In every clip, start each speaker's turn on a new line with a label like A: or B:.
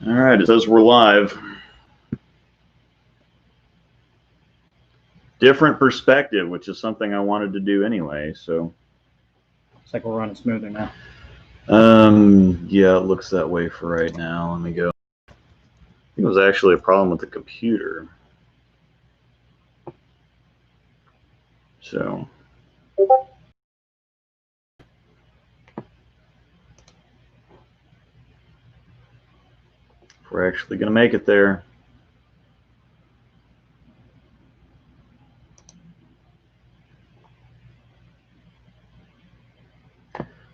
A: All right, it says we're live. Different perspective, which is something I wanted to do anyway, so.
B: Looks like we're running smoother now.
A: Yeah, it looks that way for right now. Let me go. I think it was actually a problem with the computer. So. We're actually going to make it there.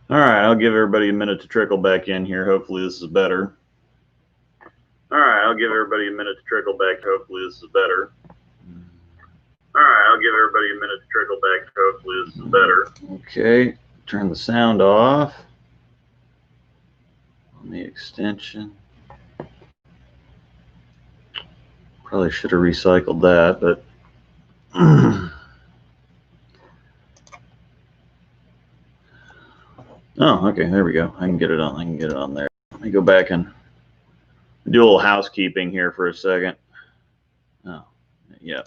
A: All right, I'll give everybody a minute to trickle back in here. Hopefully this is better. All right, I'll give everybody a minute to trickle back. Hopefully this is better. All right, I'll give everybody a minute to trickle back. Hopefully this is better. Okay, turn the sound off on the extension. Probably should have recycled that, but oh, okay, there we go. I can get it on. I can get it on there. Let me go back and do a little housekeeping here for a second. Oh, yeah.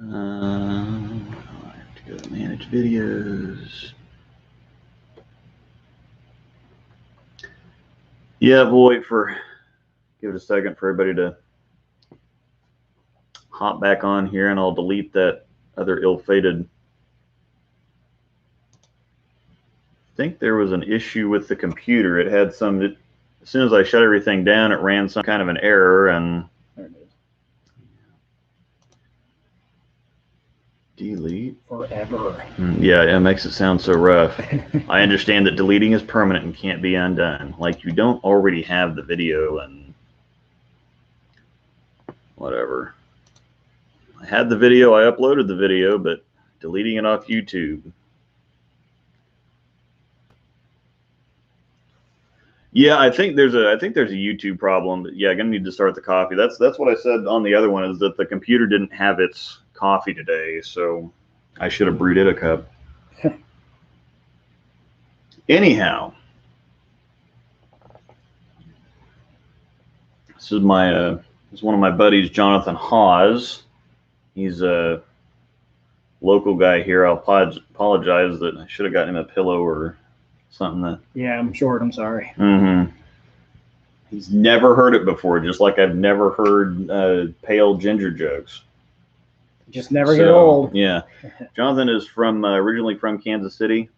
A: I have to go to manage videos. Yeah, we'll wait for, give it a second for everybody to hop back on here, and I'll delete that other ill-fated. I think there was an issue with the computer. It had some, as soon as I shut everything down, it ran some kind of an error, and
B: There it is.
A: delete.
B: Forever.
A: Yeah, it makes it sound so rough. I understand that deleting is permanent and can't be undone. Like you don't already have the video and whatever. I had the video, I uploaded the video, but deleting it off YouTube. Yeah, I think there's a YouTube problem. But yeah, gonna need to start the coffee. That's what I said on the other one, is that the computer didn't have its coffee today, so I should have brewed it a cup. Anyhow, this is my this is one of my buddies, Jonathan Hawes. He's a local guy here. I'll apologize that I should have gotten him a pillow or something. That
B: Yeah, I'm short. I'm sorry.
A: He's never heard it before, just like I've never heard pale ginger jokes.
B: Just never get old.
A: Yeah. Jonathan is from originally from Kansas City.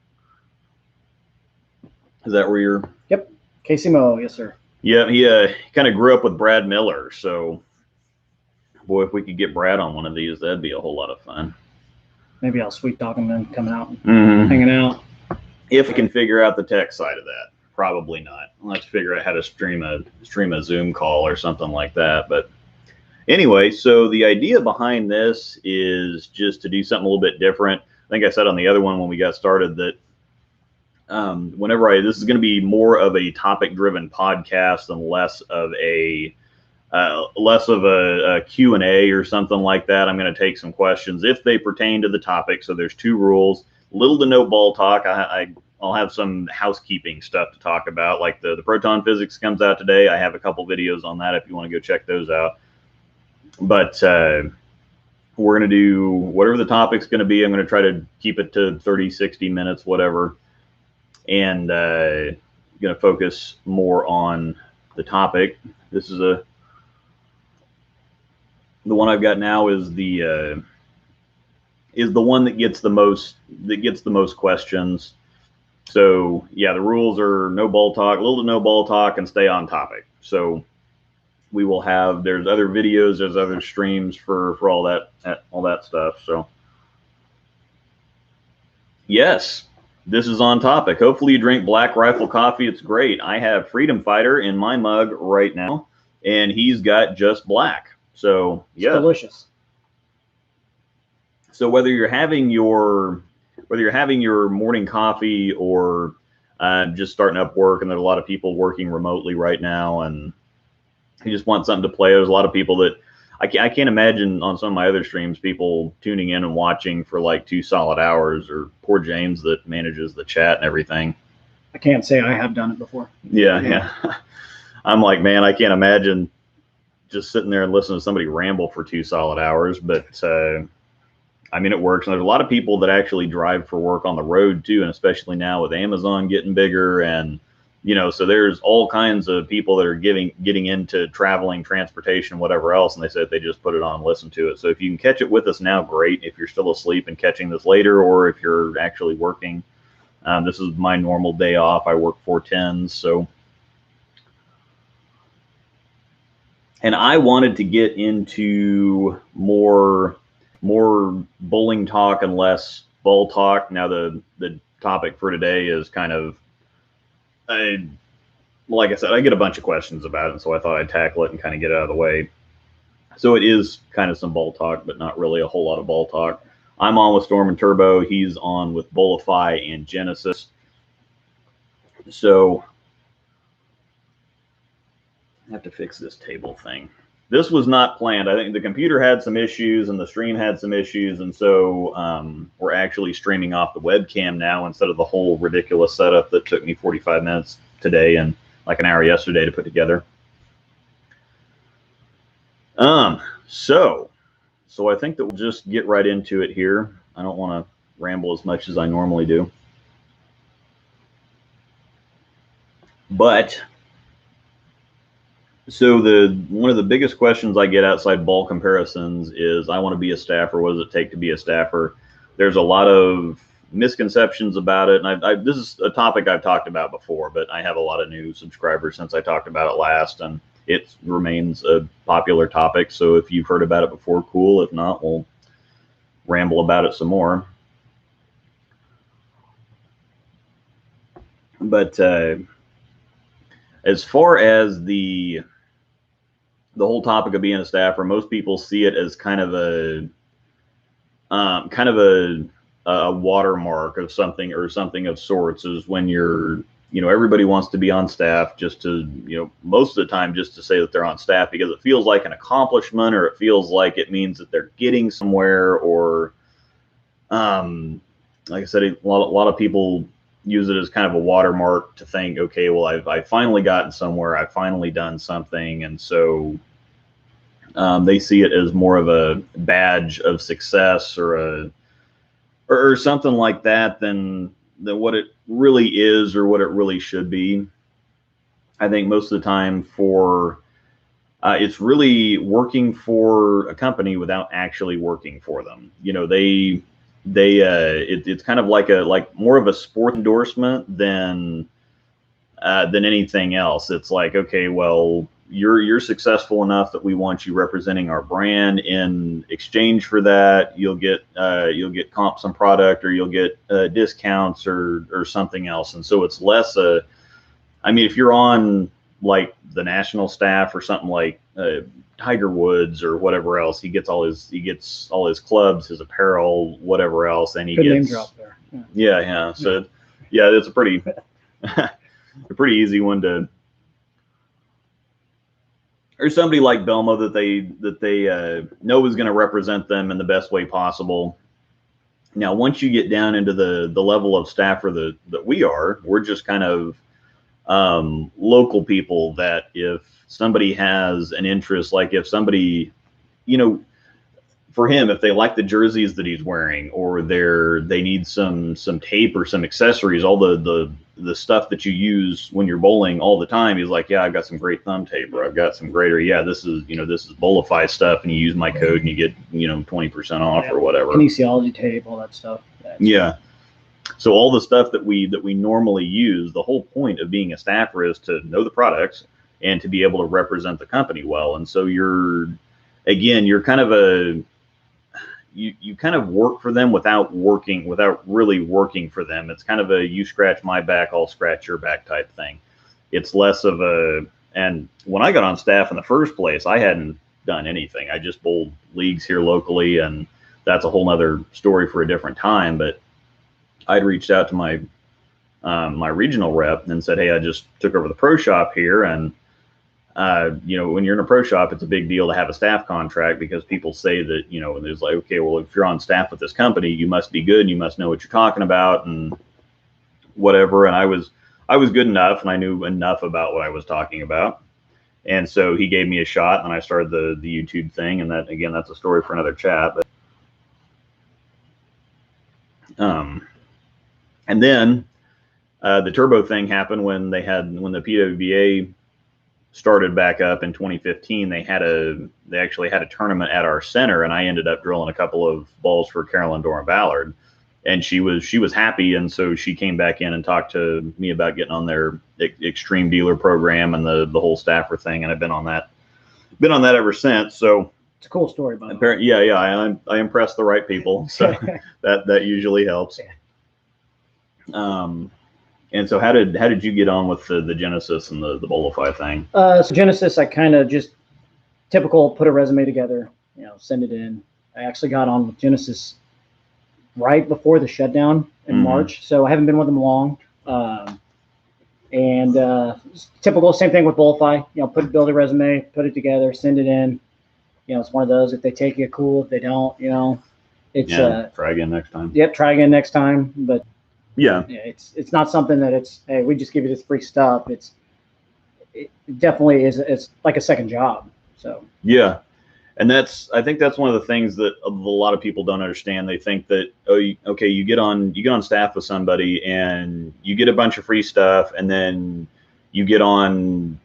A: Is that where you're?
B: Yep. Casey-Mo, yes, sir.
A: Yeah, he kind of grew up with Brad Miller. So, boy, if we could get Brad on one of these, that'd be a whole lot of fun.
B: Maybe I'll sweet talk him and coming out and hanging out.
A: If we can figure out the tech side of that. Probably not. Let's figure out how to stream a Zoom call or something like that. But anyway, so the idea behind this is just to do something a little bit different. I think I said on the other one when we got started that this is going to be more of a topic-driven podcast and less of a Q&A or something like that. I'm going to take some questions if they pertain to the topic. So there's two rules: little to no ball talk. I'll have some housekeeping stuff to talk about, like the proton physics comes out today. I have a couple videos on that if you want to go check those out. But we're going to do whatever the topic's going to be. I'm going to try to keep it to 30, 60 minutes, whatever. And going to focus more on the topic. This is the one I've got now is the one that gets the most questions. So yeah, the rules are no ball talk, little to no ball talk, and stay on topic. So we will have, there's other videos, there's other streams for all that stuff. So yes, this is on topic. Hopefully you drink Black Rifle coffee. It's great. I have Freedom Fighter in my mug right now, and he's got just black. So yeah,
B: delicious.
A: So whether you're having your morning coffee or just starting up work, and there's a lot of people working remotely right now, and you just want something to play. There's a lot of people that I can't imagine on some of my other streams people tuning in and watching for like 2 solid hours, or poor James that manages the chat and everything.
B: I can't say I have done it before.
A: Yeah. I'm like, man, I can't imagine just sitting there and listening to somebody ramble for 2 solid hours. But I mean, it works. And there's a lot of people that actually drive for work on the road too, and especially now with Amazon getting bigger, and so there's all kinds of people that are getting into traveling, transportation, whatever else, and they said they just put it on and listen to it. So if you can catch it with us now, great. If you're still asleep and catching this later, or if you're actually working, this is my normal day off. I work 4/10s, so. And I wanted to get into more bowling talk and less ball talk. Now the topic for today is kind of, like I said, I get a bunch of questions about it, and so I thought I'd tackle it and kind of get it out of the way. So it is kind of some ball talk, but not really a whole lot of ball talk. I'm on with Storm and Turbo. He's on with Bowlify and Genesis. So I have to fix this table thing. This was not planned. I think the computer had some issues and the stream had some issues, and so we're actually streaming off the webcam now instead of the whole ridiculous setup that took me 45 minutes today and like an hour yesterday to put together. So I think that we'll just get right into it here. I don't want to ramble as much as I normally do, but so one of the biggest questions I get outside ball comparisons is, I want to be a staffer. What does it take to be a staffer? There's a lot of misconceptions about it, and this is a topic I've talked about before, but I have a lot of new subscribers since I talked about it last, and it remains a popular topic. So if you've heard about it before, cool. If not, we'll ramble about it some more. But as far as the whole topic of being a staffer, most people see it as kind of a watermark of something, or something of sorts, is when you're, everybody wants to be on staff just to, most of the time just to say that they're on staff, because it feels like an accomplishment, or it feels like it means that they're getting somewhere, or like I said, a lot of people use it as kind of a watermark to think, okay, well, I've finally gotten somewhere, I've finally done something, and so they see it as more of a badge of success, or something like that, than what it really is, or what it really should be. I think most of the time it's really working for a company without actually working for them. It's kind of like more of a sport endorsement than anything else. It's like, okay, well, you're successful enough that we want you representing our brand. In exchange for that, you'll get comps on product, or you'll get discounts, or something else. And so it's less I mean, if you're on like the national staff or something like Tiger Woods or whatever else, he gets all his clubs, his apparel, whatever else, and he
B: Good
A: gets
B: name drop there.
A: Yeah. So yeah, it's a pretty easy one to. Or somebody like Belmo that they know is going to represent them in the best way possible. Now, once you get down into the level of staffer that we are, we're just kind of local people that if somebody has an interest, like if somebody, for him, if they like the jerseys that he's wearing, or they need some tape or some accessories, all the stuff that you use when you're bowling all the time, he's like, yeah, I've got some great thumb tape, or I've got some great, or yeah, this is Bowlify stuff, and you use my code and you get 20% off, or whatever.
B: Kinesiology tape, all that stuff.
A: Yeah. So all the stuff that we normally use, the whole point of being a staffer is to know the products and to be able to represent the company well. And so you're kind of you kind of work for them without really working for them. It's kind of a you scratch my back, I'll scratch your back type thing. It's less of and when I got on staff in the first place, I hadn't done anything. I just bowled leagues here locally, and that's a whole nother story for a different time. But I'd reached out to my regional rep and said, hey, I just took over the pro shop here, and when you're in a pro shop, it's a big deal to have a staff contract, because people say that, and there's like, okay, well, if you're on staff with this company, you must be good and you must know what you're talking about and whatever. And I was good enough, and I knew enough about what I was talking about. And so he gave me a shot, and I started the YouTube thing. And that, again, that's a story for another chat. But and then the turbo thing happened when the PWBA started back up in 2015. They actually had a tournament at our center, and I ended up drilling a couple of balls for Carolyn Doran Ballard, and she was happy, and so she came back in and talked to me about getting on their extreme dealer program and the whole staffer thing, and I've been on that ever since. So
B: it's a cool story, by the way.
A: Yeah, I impressed the right people, so that usually helps. And so how did you get on with the Genesis and the Bolify thing?
B: So Genesis, I kind of just typical, put a resume together, send it in. I actually got on with Genesis right before the shutdown in March, so I haven't been with them long. And typical, same thing with Bolify. Build a resume, put it together, send it in. It's one of those. If they take you, cool. If they don't, it's
A: try again next time.
B: Yep, try again next time. But
A: yeah,
B: it's not something that hey, we just give you this free stuff. It definitely is. It's like a second job. So
A: yeah, and I think that's one of the things that a lot of people don't understand. They think that you get on staff with somebody and you get a bunch of free stuff, and then you get on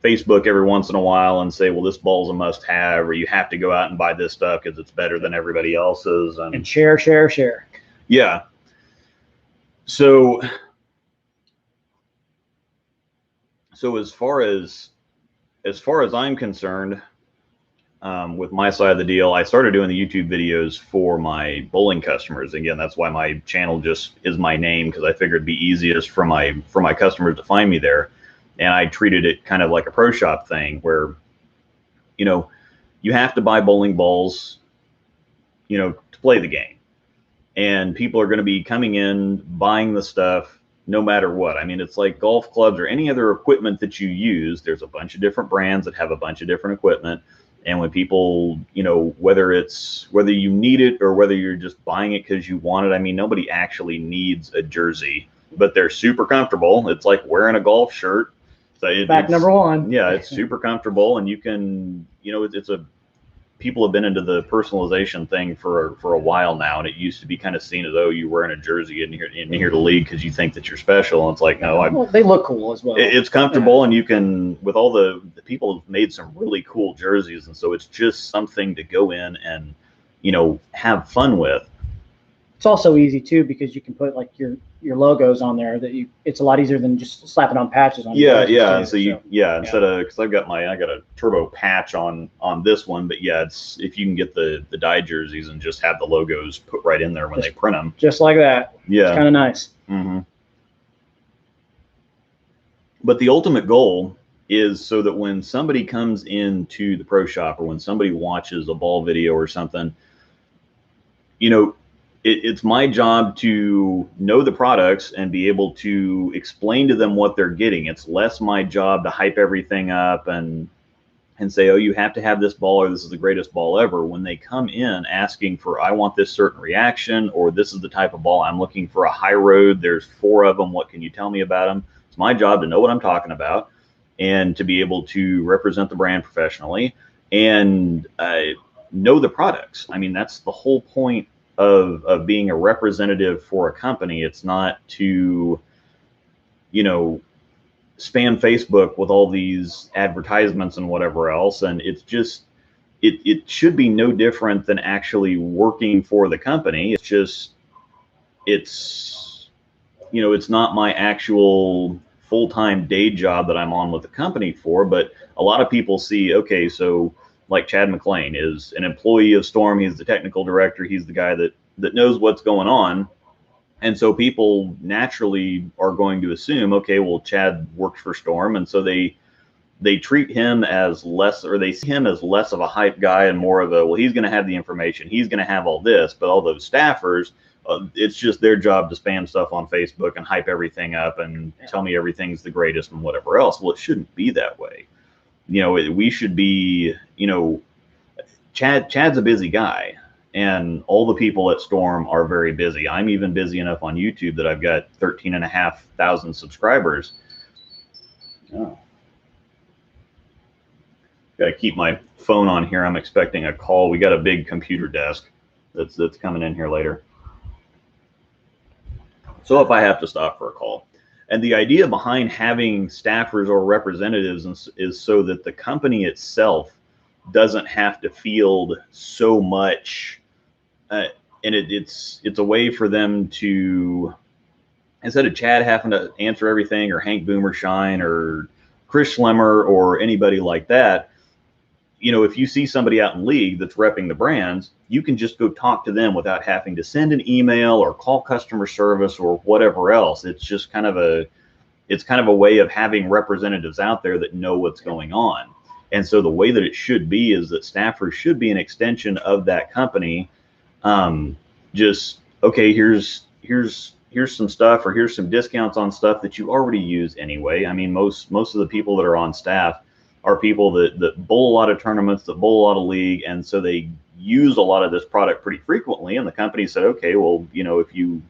A: Facebook every once in a while and say, well, this ball's a must-have, or you have to go out and buy this stuff because it's better than everybody else's,
B: and share.
A: Yeah. So as far as I'm concerned, with my side of the deal, I started doing the YouTube videos for my bowling customers. Again, that's why my channel just is my name, because I figured it'd be easiest for my customers to find me there. And I treated it kind of like a pro shop thing where, you have to buy bowling balls, to play the game. And people are going to be coming in, buying the stuff no matter what. I mean, it's like golf clubs or any other equipment that you use. There's a bunch of different brands that have a bunch of different equipment. And when people, whether you need it or whether you're just buying it because you want it, I mean, nobody actually needs a jersey, but they're super comfortable. It's like wearing a golf shirt. So
B: Fact number one.
A: Yeah, it's super comfortable, and you can, people have been into the personalization thing for a while now, and it used to be kind of seen as though you're wearing a jersey in here to league because you think that you're special. And it's like, no,
B: they look cool as well.
A: It's comfortable, and you can, with all the people have made some really cool jerseys, and so it's just something to go in and have fun with.
B: It's also easy too because you can put like your logos on there. It's a lot easier than just slapping on patches on.
A: Yeah. Instead of, because I got a turbo patch on this one, but yeah, it's if you can get the dye jerseys and just have the logos put right in there when they print them,
B: just like that.
A: Yeah,
B: it's kind of nice.
A: But the ultimate goal is so that when somebody comes into the pro shop or when somebody watches a ball video or something, it's my job to know the products and be able to explain to them what they're getting. It's less my job to hype everything up and say, oh, you have to have this ball, or this is the greatest ball ever. When they come in asking for, I want this certain reaction, or this is the type of ball I'm looking for, a high road, there's 4 of them, what can you tell me about them? It's my job to know what I'm talking about and to be able to represent the brand professionally and know the products. I mean, that's the whole point of being a representative for a company. It's not to, spam Facebook with all these advertisements and whatever else. And it's just, it should be no different than actually working for the company. It's just, it's not my actual full-time day job that I'm on with the company for, but a lot of people see, okay, so like Chad McLean is an employee of Storm. He's the technical director. He's the guy that knows what's going on. And so people naturally are going to assume, okay, well, Chad works for Storm. And so they treat him as less, or they see him as less of a hype guy and more of a, well, he's going to have the information. He's going to have all this. But all those staffers, it's just their job to spam stuff on Facebook and hype everything up and tell me everything's the greatest and whatever else. Well, it shouldn't be that way. We should be, Chad's a busy guy, and all the people at Storm are very busy. I'm even busy enough on YouTube that I've got 13,500 subscribers. Oh. Gotta keep my phone on here. I'm expecting a call. We got a big computer desk that's coming in here later. So if I have to stop for a call. And the idea behind having staffers or representatives is so that the company itself doesn't have to field so much, and it's a way for them to, instead of Chad having to answer everything, or Hank Boomershine or Chris Schlemmer or anybody like that, you know, if you see somebody out in league that's repping the brands, you can just go talk to them without having to send an email or call customer service or whatever else. It's just kind of a way of having representatives out there that know what's going on. And so the way that it should be is that staffers should be an extension of that company. Just, okay, here's some stuff, or here's some discounts on stuff that you already use anyway. I mean, most of the people that are on staff are people that bowl a lot of tournaments, that bowl a lot of league, and so they use a lot of this product pretty frequently. And the company said, okay, well, you know, if you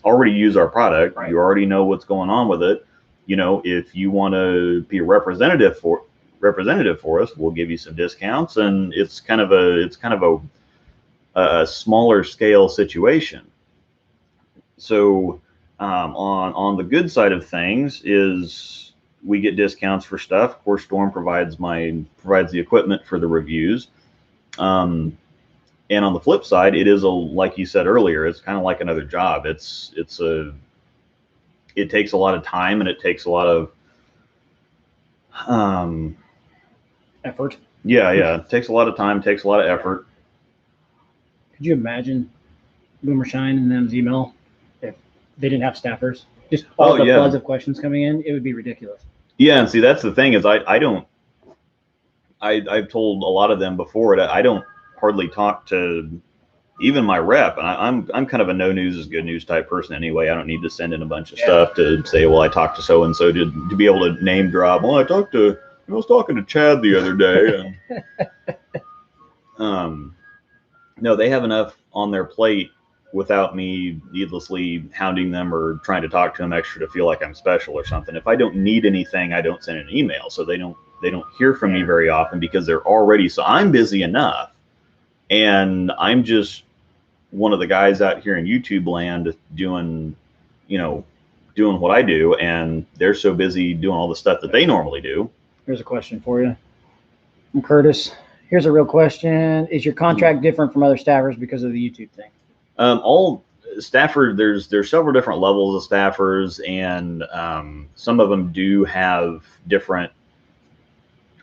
A: already use our product, right, you already know what's going on with it. You know, if you want to be a representative for us, we'll give you some discounts. And it's kind of a smaller scale situation. So on the good side of things is we get discounts for stuff. Of course, Storm provides the equipment for the reviews. And on the flip side, it is like you said earlier, it's kind of like another job. It takes a lot of time, and it takes a lot of
B: effort.
A: Yeah. It takes a lot of time, takes a lot of effort.
B: Could you imagine Boomershine and them's email if they didn't have staffers? Just all the floods of questions coming in, it would be ridiculous.
A: Yeah, and see, that's the thing is I've told a lot of them before that I don't hardly talk to even my rep, and I'm kind of a no news is good news type person anyway. I don't need to send in a bunch of stuff to say, well, I talked to so and so, to be able to name drop. Well, I was talking to Chad the other day, and no, they have enough on their plate without me needlessly hounding them or trying to talk to them extra to feel like I'm special or something. If I don't need anything, I don't send an email. So they don't hear from me very often because they're already, so I'm busy enough, and I'm just one of the guys out here in YouTube land doing what I do, and they're so busy doing all the stuff that they normally do.
B: Here's a question for you from Curtis. Here's a real question. Is your contract different from other staffers because of the YouTube thing?
A: All staffer, there's several different levels of staffers, and some of them do have different,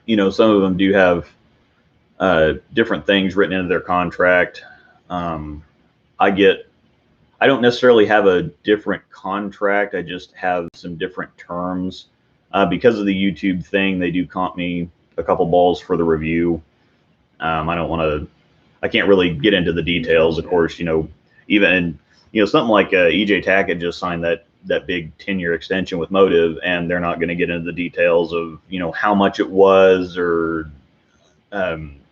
A: some of them do have different things written into their contract. I don't necessarily have a different contract. I just have some different terms. Because of the YouTube thing, they do comp me a couple balls for the review. I can't really get into the details, of course, even something like EJ Tackett just signed that big 10-year extension with Motive, and they're not going to get into the details of how much it was, or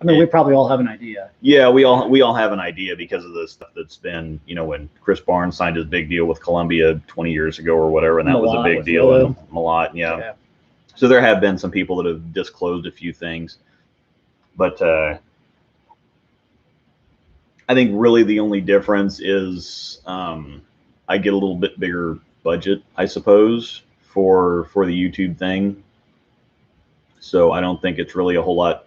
B: we probably all have an idea.
A: Yeah, we all have an idea because of the stuff that's been, when Chris Barnes signed his big deal with Columbia 20 years ago or whatever, and that was a big deal. And Malott, yeah. So there have been some people that have disclosed a few things, but I think really the only difference is I get a little bit bigger budget, I suppose, for the YouTube thing. So I don't think it's really a whole lot.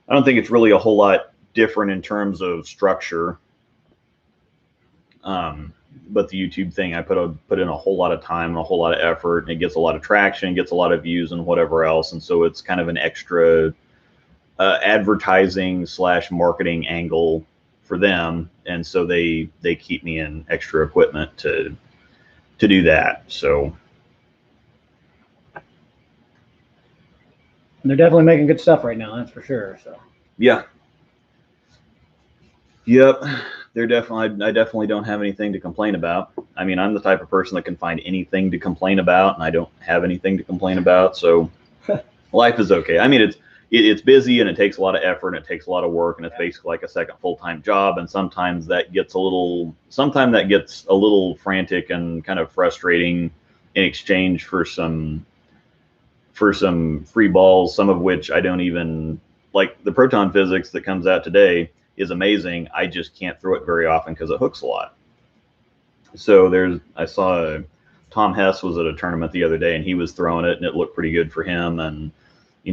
A: I don't think it's really a whole lot different in terms of structure. But the YouTube thing, I put in a whole lot of time and a whole lot of effort, and it gets a lot of traction, gets a lot of views and whatever else. And so it's kind of an extra advertising / marketing angle for them, and so they keep me in extra equipment to do that. So
B: they're definitely making good stuff right now, that's for sure. So
A: yeah, yep, they're definitely. I definitely don't have anything to complain about. I mean, I'm the type of person that can find anything to complain about, and I don't have anything to complain about. So life is okay. I mean, it's busy, and it takes a lot of effort, and it takes a lot of work, and it's basically like a second full-time job. And sometimes that gets a little frantic and kind of frustrating in exchange for some for some free balls, some of which I don't even like. The proton physics that comes out today is amazing. I just can't throw it very often because it hooks a lot. So I saw Tom Hess was at a tournament the other day, and he was throwing it, and it looked pretty good for him. And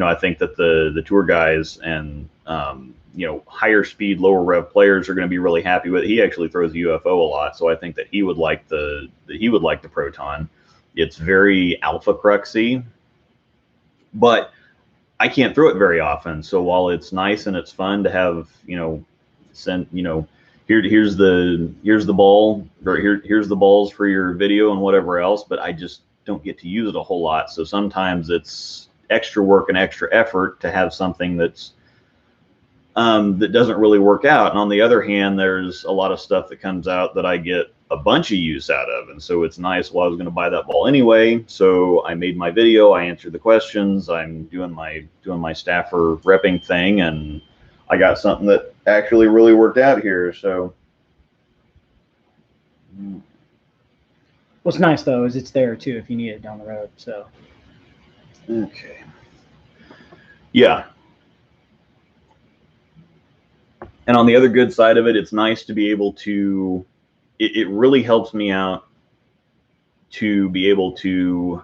A: I think that the tour guys and higher speed, lower rev players are going to be really happy with it. He actually throws UFO a lot, so I think that he would like the proton. It's very alpha cruxy, but I can't throw it very often. So while it's nice and it's fun to have, here's the ball, or here's the balls for your video and whatever else, but I just don't get to use it a whole lot. So sometimes it's extra work and extra effort to have something that's that doesn't really work out. And on the other hand, there's a lot of stuff that comes out that I get a bunch of use out of. And so it's nice. Well, I was going to buy that ball anyway. So I made my video, I answered the questions, I'm doing my staffer repping thing, and I got something that actually really worked out here. So
B: what's nice though is it's there too if you need it down the road. So
A: okay. Yeah. And on the other good side of it, it's nice to be able to, it really helps me out to be able to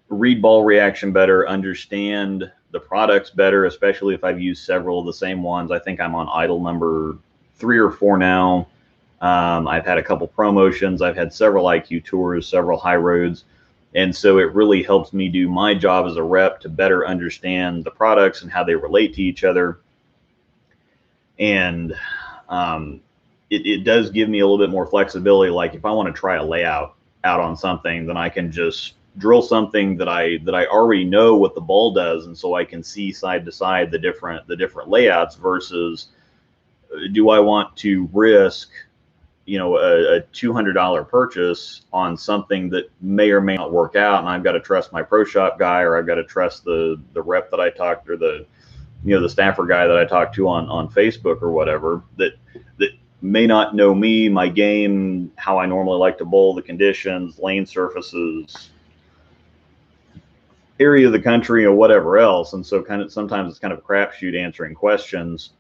A: read ball reaction better, understand the products better, especially if I've used several of the same ones. I think I'm on idle number 3 or 4 now. I've had a couple promotions. I've had several IQ tours, several high roads. And so it really helps me do my job as a rep to better understand the products and how they relate to each other. And it does give me a little bit more flexibility. Like if I want to try a layout out on something, then I can just drill something that I already know what the ball does, and so I can see side to side the different layouts, versus do I want to risk a $200 purchase on something that may or may not work out, and I've got to trust my pro shop guy, or I've got to trust the rep that I talked, or the staffer guy that I talked to on Facebook or whatever, that may not know me, my game, how I normally like to bowl, the conditions, lane surfaces, area of the country, or whatever else. And so sometimes it's kind of a crapshoot answering questions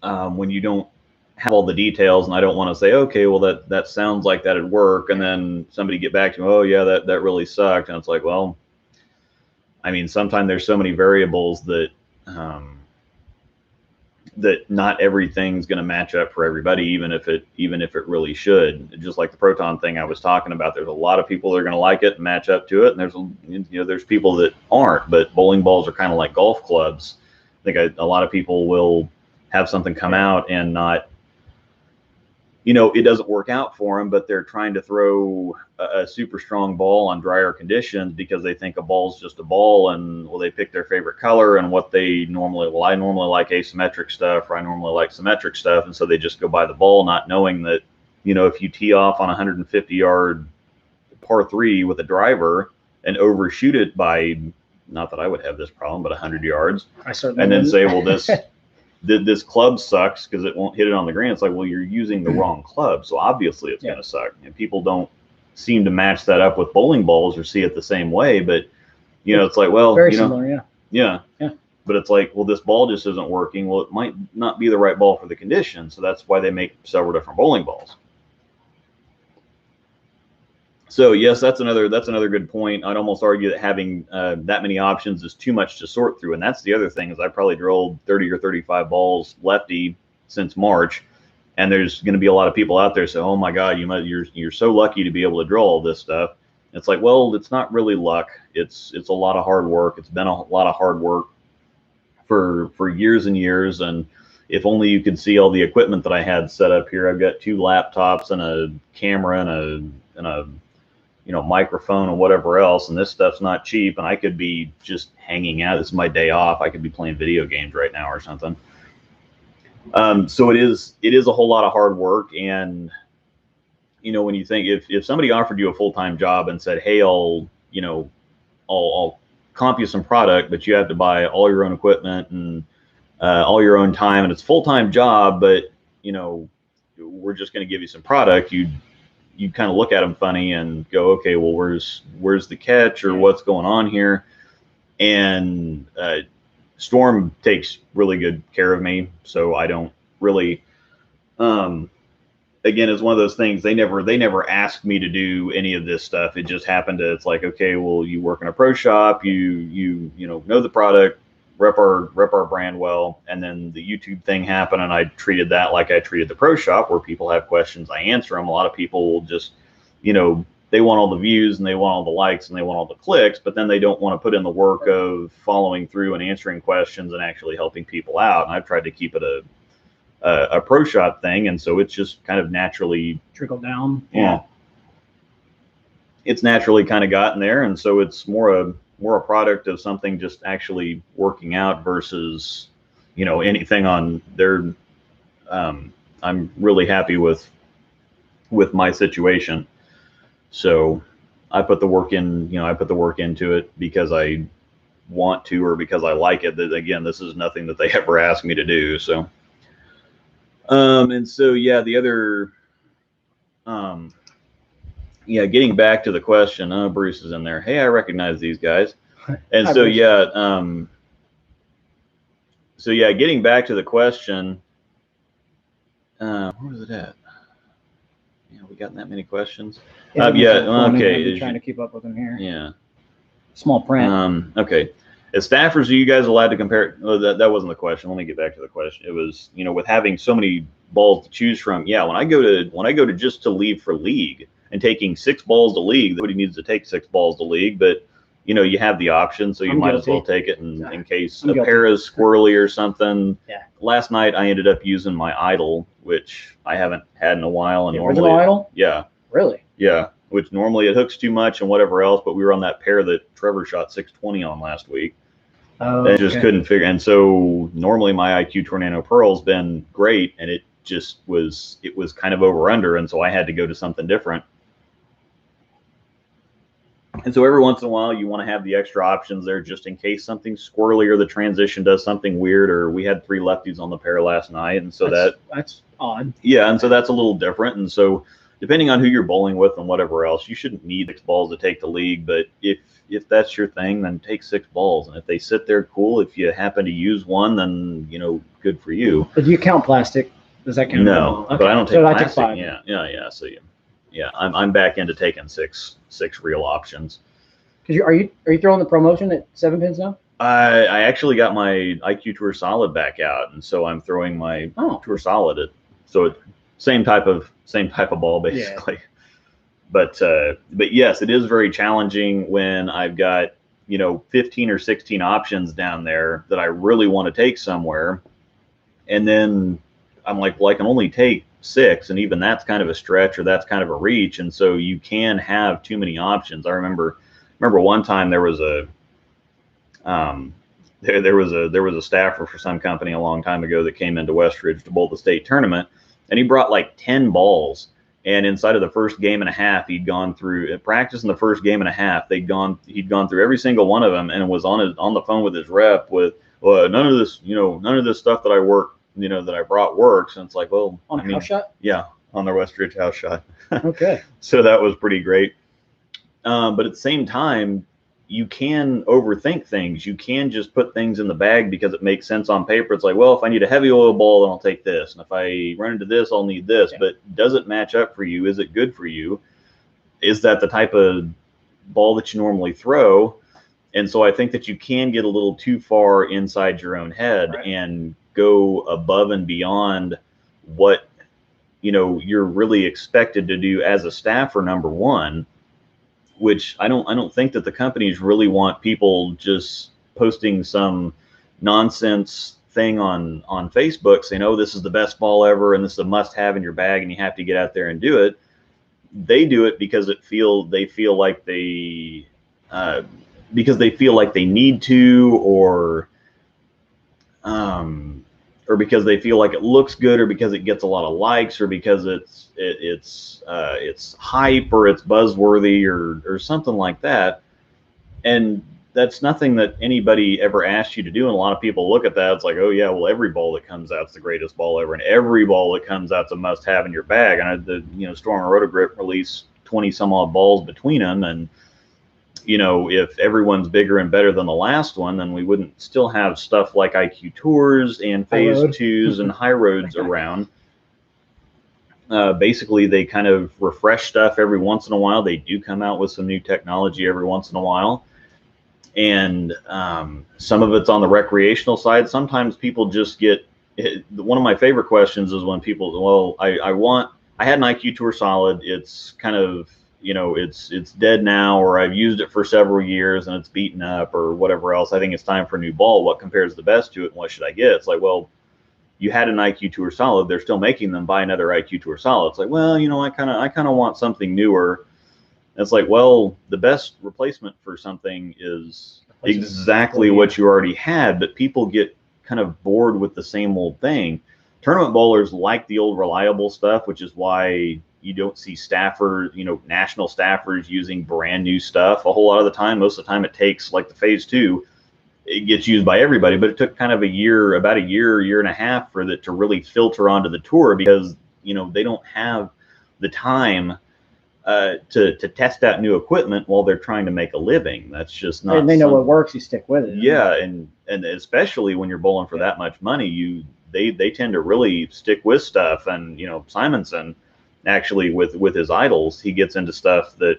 A: when you don't have all the details. And I don't want to say, okay, well that sounds like that'd work, and then somebody get back to me, oh yeah, that really sucked. And it's like, well, I mean, sometimes there's so many variables that that not everything's going to match up for everybody, even if it really should. Just like the proton thing I was talking about, there's a lot of people that are going to like it and match up to it, and there's people that aren't. But bowling balls are kind of like golf clubs. I think a lot of people will have something come out and not, it doesn't work out for them, but they're trying to throw a super strong ball on drier conditions because they think a ball's just a ball, and well, they pick their favorite color and what they normally, well, I normally like asymmetric stuff, or I normally like symmetric stuff, and so they just go buy the ball, not knowing that, if you tee off on 150-yard par 3 with a driver and overshoot it by, not that I would have this problem, but 100 yards,
B: I certainly
A: and then
B: wouldn't.
A: say, well, this club sucks because it won't hit it on the green. It's like, well, you're using the wrong club, so obviously it's going to suck. And people don't seem to match that up with bowling balls or see it the same way. But it's like, well,
B: very similar,
A: yeah. But it's like, well, this ball just isn't working. Well, it might not be the right ball for the condition, so that's why they make several different bowling balls. So yes, that's another good point. I'd almost argue that having that many options is too much to sort through. And that's the other thing, is I probably drilled 30 or 35 balls lefty since March, and there's going to be a lot of people out there say, "Oh my God, you're so lucky to be able to drill all this stuff." And it's like, well, it's not really luck. It's a lot of hard work. It's been a lot of hard work for years and years. And if only you could see all the equipment that I had set up here. I've got 2 laptops and a camera and a microphone and whatever else, and this stuff's not cheap, and I could be just hanging out. This is my day off. I could be playing video games right now or something. So it is a whole lot of hard work. And when you think, if somebody offered you a full-time job and said, hey, I'll comp you some product, but you have to buy all your own equipment and all your own time, and it's a full-time job, but we're just going to give you some product, you'd you kind of look at them funny and go, okay, well, where's the catch, or what's going on here? And Storm takes really good care of me, so I don't really. Again, it's one of those things. They never asked me to do any of this stuff. It just happened to. It's like, okay, well, you work in a pro shop, you know the product, rep our brand well, and then the YouTube thing happened, and I treated that like I treated the pro shop, where people have questions, I answer them. A lot of people will just, they want all the views and they want all the likes and they want all the clicks, but then they don't want to put in the work of following through and answering questions and actually helping people out. And I've tried to keep it a pro shop thing, and so it's just kind of naturally
B: trickled down.
A: Yeah, it's naturally kind of gotten there, and so it's more a product of something just actually working out versus anything on their. I'm really happy with my situation, so I put the work in. I put the work into it because I want to, or because I like it. That, again, this is nothing that they ever asked me to do. So. And so, yeah, the other, getting back to the question, Bruce is in there. Hey, I recognize these guys. And so, getting back to the question, where was it at? Yeah, we gotten that many questions. Okay.
B: Trying to keep up with them here.
A: Yeah.
B: Small print.
A: Okay. As staffers, are you guys allowed to compare? Oh, that wasn't the question. Let me get back to the question. It was, with having so many balls to choose from. Yeah, when I go to just to leave for league and taking 6 balls to league, nobody needs to take 6 balls to league, but you have the option, so you might as well take it in case a pair is squirrely or something.
B: Yeah.
A: Last night I ended up using my idol, which I haven't had in a while, and
B: the original idol.
A: Yeah.
B: Really?
A: Yeah. Which normally it hooks too much and whatever else, but we were on that pair that Trevor shot 620 on last week.
B: Oh,
A: and just couldn't figure. And so normally my IQ Tornado Pearl's been great, and it was kind of over under, and so I had to go to something different. And so every once in a while you want to have the extra options there just in case something's squirrely or the transition does something weird, or we had 3 lefties on the pair last night, and so
B: that's odd.
A: Yeah, and so that's a little different. And so depending on who you're bowling with and whatever else, you shouldn't need 6 balls to take the league, but if that's your thing, then take 6 balls. And if they sit there, cool. If you happen to use one, then good for you.
B: But do you count plastic? Does that count?
A: No, okay. But I don't take plastic.
B: I take 5.
A: Yeah. So I'm back into taking six real options.
B: Because are you throwing the promotion at 7 pins now?
A: I actually got my IQ Tour Solid back out, and so I'm throwing my Tour Solid at. So it's same type of ball basically. Yeah. But yes, it is very challenging when I've got 15 or 16 options down there that I really want to take somewhere, and then I'm like, well, I can only take 6, and even that's kind of a stretch, or that's kind of a reach, and so you can have too many options. I remember one time there was a there was a staffer for some company a long time ago that came into Westridge to bowl the state tournament, and he brought like 10 balls. And inside of the first game and a half, he'd gone through practice in the first game and a half. He'd gone through every single one of them, and was on the phone with his rep with, well, none of this stuff that I brought works. And it's like, well,
B: house shot?
A: Yeah, on the Westridge house shot.
B: Okay.
A: So that was pretty great. But at the same time, you can overthink things. You can just put things in the bag because it makes sense on paper. It's like, well, if I need a heavy oil ball, then I'll take this. And if I run into this, I'll need this. Yeah. But does it match up for you? Is it good for you? Is that the type of ball that you normally throw? And so I think that you can get a little too far inside your own head, right, and go above and beyond what you're really expected to do as a staffer, number one. Which I don't think that the companies really want people just posting some nonsense thing on Facebook saying, oh, this is the best ball ever and this is a must-have in your bag and you have to get out there and do it. They do it because they feel like they need to, or because they feel like it looks good, or because it gets a lot of likes, or because it's hype, or it's buzzworthy, or something like that. And that's nothing that anybody ever asked you to do. And a lot of people look at that. It's like, oh yeah, well, every ball that comes out's the greatest ball ever, and every ball that comes out's a must-have in your bag. And Storm and Rotogrip release 20 some odd balls between them, and if everyone's bigger and better than the last one, then we wouldn't still have stuff like IQ Tours and Phase 2s and High Roads around. Basically, they kind of refresh stuff every once in a while. They do come out with some new technology every once in a while. And some of it's on the recreational side. Sometimes people just get one of my favorite questions is when people, well, I had an IQ Tour Solid. It's kind of, it's dead now, or I've used it for several years and it's beaten up or whatever else. I think it's time for a new ball. What compares the best to it, and what should I get? It's like, well, you had an IQ Tour Solid. They're still making them. Buy another IQ Tour Solid. It's like, well, I kind of want something newer. It's like, well, the best replacement for something is exactly what you already had, but people get kind of bored with the same old thing. Tournament bowlers like the old reliable stuff, which is why you don't see staffers, national staffers using brand new stuff a whole lot of the time. Most of the time it takes, like the Phase 2, it gets used by everybody, but it took kind of about a year and a half for it to really filter onto the tour, because, they don't have the time to test out new equipment while they're trying to make a living. That's just not.
B: And they know what works, you stick with it.
A: Yeah, and especially when you're bowling for that much money, they tend to really stick with stuff. And Simonson, actually, with his idols, he gets into stuff that,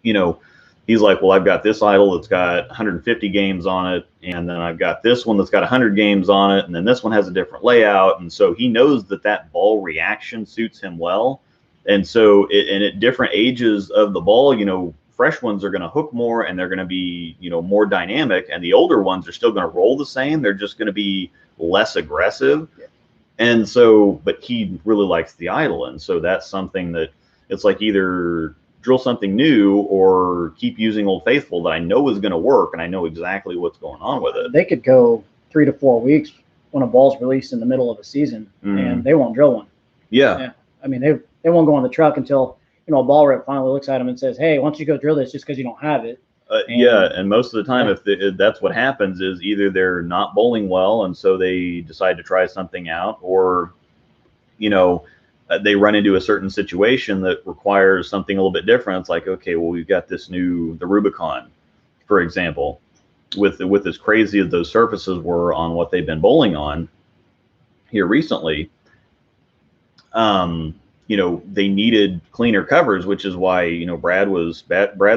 A: he's like, well, I've got this idol that's got 150 games on it, and then I've got this one that's got 100 games on it, and then this one has a different layout, and so he knows that ball reaction suits him well. And so, at different ages of the ball, fresh ones are going to hook more, and they're going to be, more dynamic, and the older ones are still going to roll the same. They're just going to be less aggressive. Yeah. And so, but he really likes the idol, and so that's something that it's like, either drill something new or keep using Old Faithful that I know is going to work, and I know exactly what's going on with it.
B: They could go 3 to 4 weeks when a ball's released in the middle of a season, and they won't drill one.
A: Yeah.
B: I mean, they won't go on the truck until a ball rep finally looks at them and says, "Hey, why don't you go drill this just because you don't have it?"
A: And most of the time, if that's what happens, is either they're not bowling well, and so they decide to try something out, or they run into a certain situation that requires something a little bit different. It's like, okay, well, we've got the Rubicon, for example, with as crazy as those surfaces were on what they've been bowling on here recently. They needed cleaner covers, which is why Brad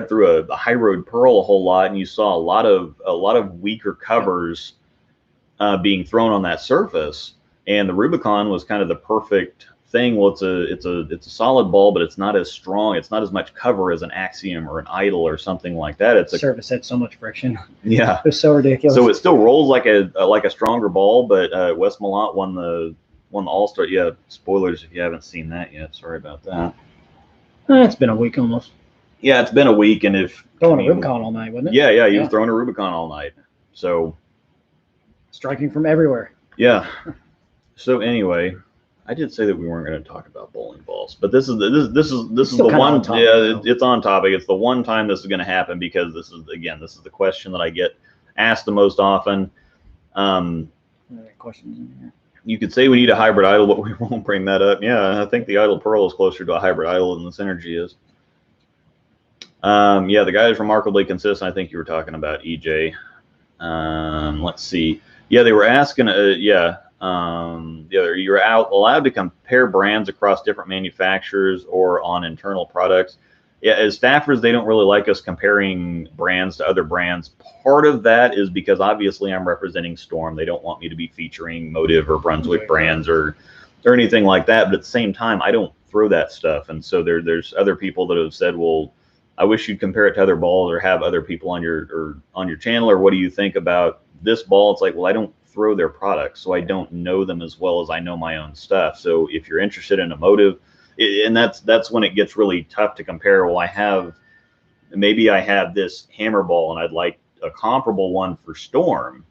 A: threw a high road pearl a whole lot, and you saw a lot of weaker covers being thrown on that surface. And the Rubicon was kind of the perfect thing. Well, it's a solid ball, but it's not as strong. It's not as much cover as an Axiom or an Idol or something like that. It's
B: surface had so much friction.
A: Yeah,
B: it was so ridiculous.
A: So it still rolls like a stronger ball, but Wes Malott won the All-Star. Yeah, spoilers if you haven't seen that yet. Sorry about that.
B: It's been a week almost.
A: Yeah, it's been a week, and
B: throwing a Rubicon all night, wasn't it?
A: Yeah, he was throwing a Rubicon all night. So
B: striking from everywhere.
A: Yeah. So anyway, I did say that we weren't going to talk about bowling balls, but this is the one. It's on topic. It's the one time this is going to happen, because this is the question that I get asked the most often.
B: Questions in here.
A: You could say we need a hybrid idol, but we won't bring that up. Yeah, I think the Idol Pearl is closer to a hybrid idol than the Synergy is. The guy is remarkably consistent. I think you were talking about EJ. Let's see. Yeah, they were asking. You're allowed to compare brands across different manufacturers or on internal products. Yeah, as staffers, they don't really like us comparing brands to other brands. Part of that is because obviously I'm representing Storm. They don't want me to be featuring Motive or Brunswick brands or anything like that. But at the same time, I don't throw that stuff. And so there's other people that have said, well, I wish you'd compare it to other balls or have other people on your channel, or what do you think about this ball? It's like, well, I don't throw their products, so I don't know them as well as I know my own stuff. So if you're interested in a Motive, and that's when it gets really tough to compare. Well, I have this hammer ball, and I'd like a comparable one for Storm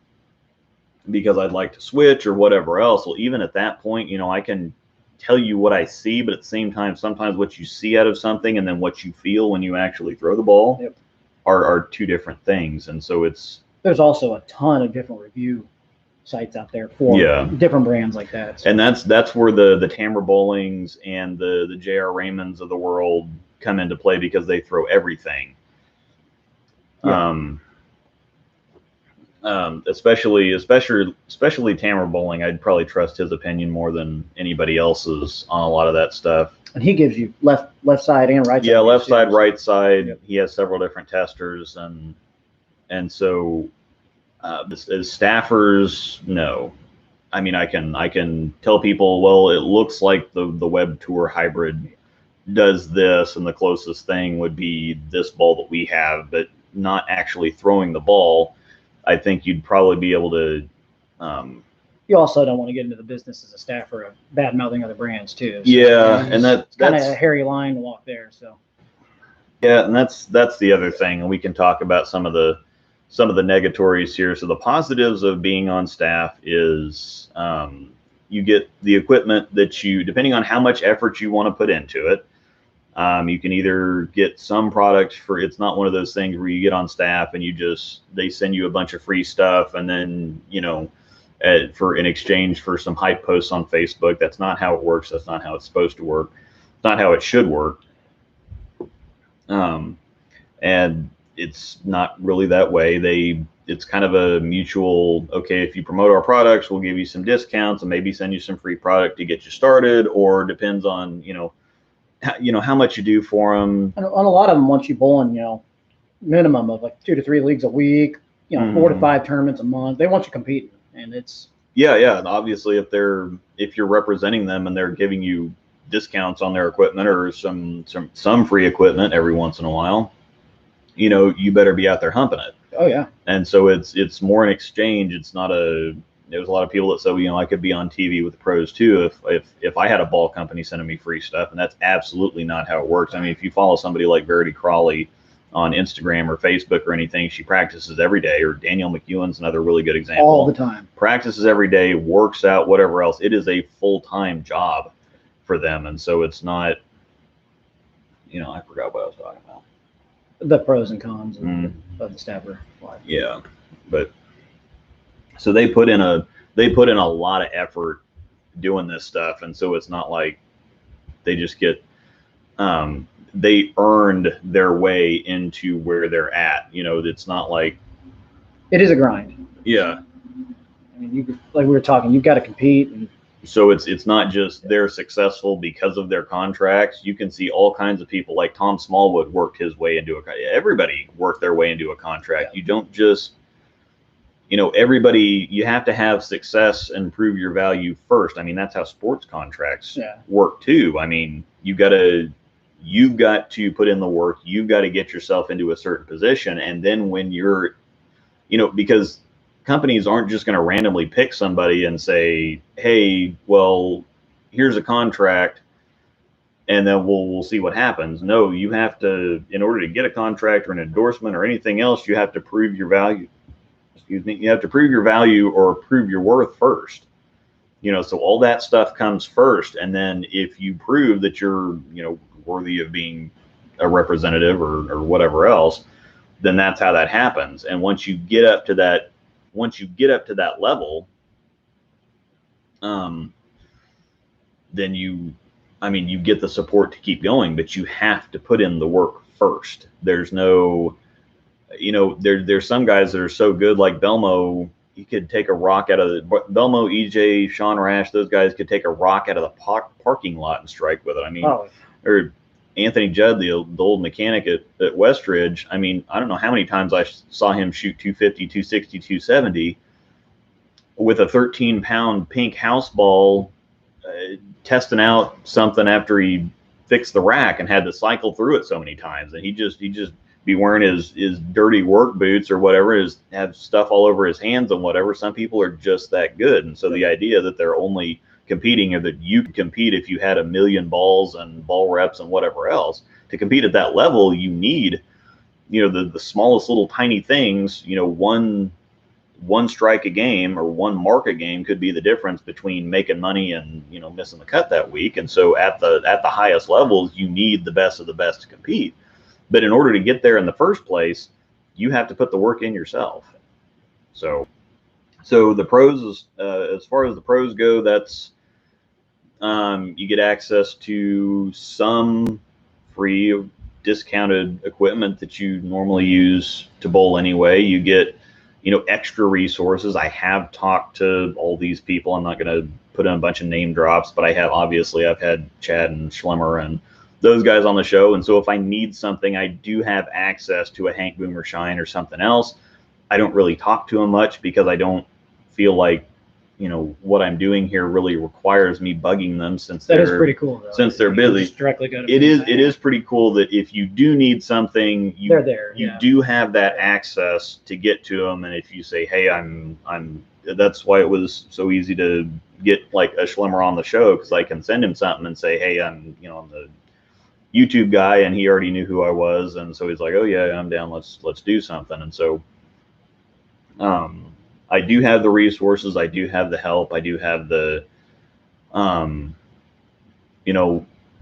A: because I'd like to switch or whatever else. Well, even at that point, I can tell you what I see, but at the same time, sometimes what you see out of something and then what you feel when you actually throw the ball.
B: Yep.
A: are two different things. And so
B: there's also a ton of different review sites out there for different brands like that.
A: So. And that's where the Tamara Bowlings and the J.R. Raymonds of the world come into play, because they throw everything. Yeah. Especially Tamara Bowling, I'd probably trust his opinion more than anybody else's on a lot of that stuff.
B: And he gives you left side and right side.
A: Yeah, left side, right side. Yep. He has several different testers, and so as staffers, no. I mean, I can tell people, well, it looks like the Web Tour hybrid does this, and the closest thing would be this ball that we have, but not actually throwing the ball. I think you'd probably be able to.
B: You also don't want to get into the business as a staffer of bad mouthing other brands too. So
A: yeah, and that's
B: kind of a hairy line to walk there. So.
A: Yeah, and that's the other thing, and we can talk about some of the negatories here. So the positives of being on staff is you get the equipment that you, depending on how much effort you want to put into it. You can either get some product for, it's not one of those things where you get on staff and they send you a bunch of free stuff, and then, for in exchange for some hype posts on Facebook. That's not how it works. That's not how it's supposed to work. It's not how it should work. And it's not really that way. It's kind of a mutual, okay, if you promote our products, we'll give you some discounts and maybe send you some free product to get you started, or depends on, how much you do for them.
B: And on a lot of them, once you bowl in, minimum of like 2 to 3 leagues a week, 4 to 5 tournaments a month, they want you competing, and it's.
A: Yeah. And obviously if you're representing them and they're giving you discounts on their equipment or some free equipment every once in a while, you better be out there humping it.
B: Oh yeah.
A: And so it's more an exchange. It's not there's a lot of people that said, I could be on TV with the pros too if I had a ball company sending me free stuff, and that's absolutely not how it works. I mean, if you follow somebody like Verity Crawley on Instagram or Facebook or anything, she practices every day. Or Danielle McEwen's another really good example.
B: All the time.
A: Practices every day, works out, whatever else. It is a full-time job for them, and so it's not. I forgot what I was talking about.
B: The pros and cons of the staffer life.
A: Yeah, but so they put in a lot of effort doing this stuff, and so it's not like they just get. They earned their way into where they're at. It's not like.
B: It is a grind.
A: Yeah.
B: I mean, like we were talking, you've got to compete. And
A: so it's not just they're successful because of their contracts. You can see all kinds of people, like Tom Smallwood worked his way into everybody worked their way into a contract. Yeah. You don't just, everybody, you have to have success and prove your value first. I mean, that's how sports contracts work too. I mean, you've got to put in the work. You've got to get yourself into a certain position. And then when you're, because companies aren't just going to randomly pick somebody and say, hey, well, here's a contract, and then we'll see what happens. No, you have to, in order to get a contract or an endorsement or anything else, you have to prove your value. You have to prove your value or prove your worth first. So all that stuff comes first. And then if you prove that you're, worthy of being a representative or whatever else, then that's how that happens. And once you get up to that level, then you get the support to keep going, but you have to put in the work first. There's no, there's some guys that are so good, like Belmo. He could take a rock out of Belmo, EJ, Sean Rash. Those guys could take a rock out of the parking lot and strike with it. I mean, or Anthony Judd, the old mechanic at Westridge. I mean, I don't know how many times I saw him shoot 250, 260, 270 with a 13-pound pink house ball, testing out something after he fixed the rack and had to cycle through it so many times. And he just be wearing his dirty work boots or whatever, have stuff all over his hands and whatever. Some people are just that good. And so the idea that they're only competing, or that you could compete if you had 1 million balls and ball reps and whatever else, to compete at that level, you need, the smallest little tiny things. One strike a game or one mark a game could be the difference between making money and, missing the cut that week. And so at the highest levels, you need the best of the best to compete. But in order to get there in the first place, you have to put the work in yourself. So the pros, as far as the pros go, that's you get access to some free discounted equipment that you normally use to bowl anyway. You get, extra resources. I have talked to all these people. I'm not going to put in a bunch of name drops, but I've had Chad and Schlemmer and those guys on the show. And so if I need something, I do have access to a Hank Boomer Shine or something else. I don't really talk to them much because I don't feel like, what I'm doing here really requires me bugging them since
B: that is pretty cool, though.
A: Since they're busy.
B: Just directly go to
A: it is pretty cool that if you do need something,
B: they're there.
A: You do have that access to get to them. And if you say, hey, I'm that's why it was so easy to get like a Schlemmer on the show, because I can send him something and say, hey, I'm the YouTube guy, and he already knew who I was, and so he's like, oh yeah, I'm down, let's do something. And so I do have the resources, I do have the help, I do have the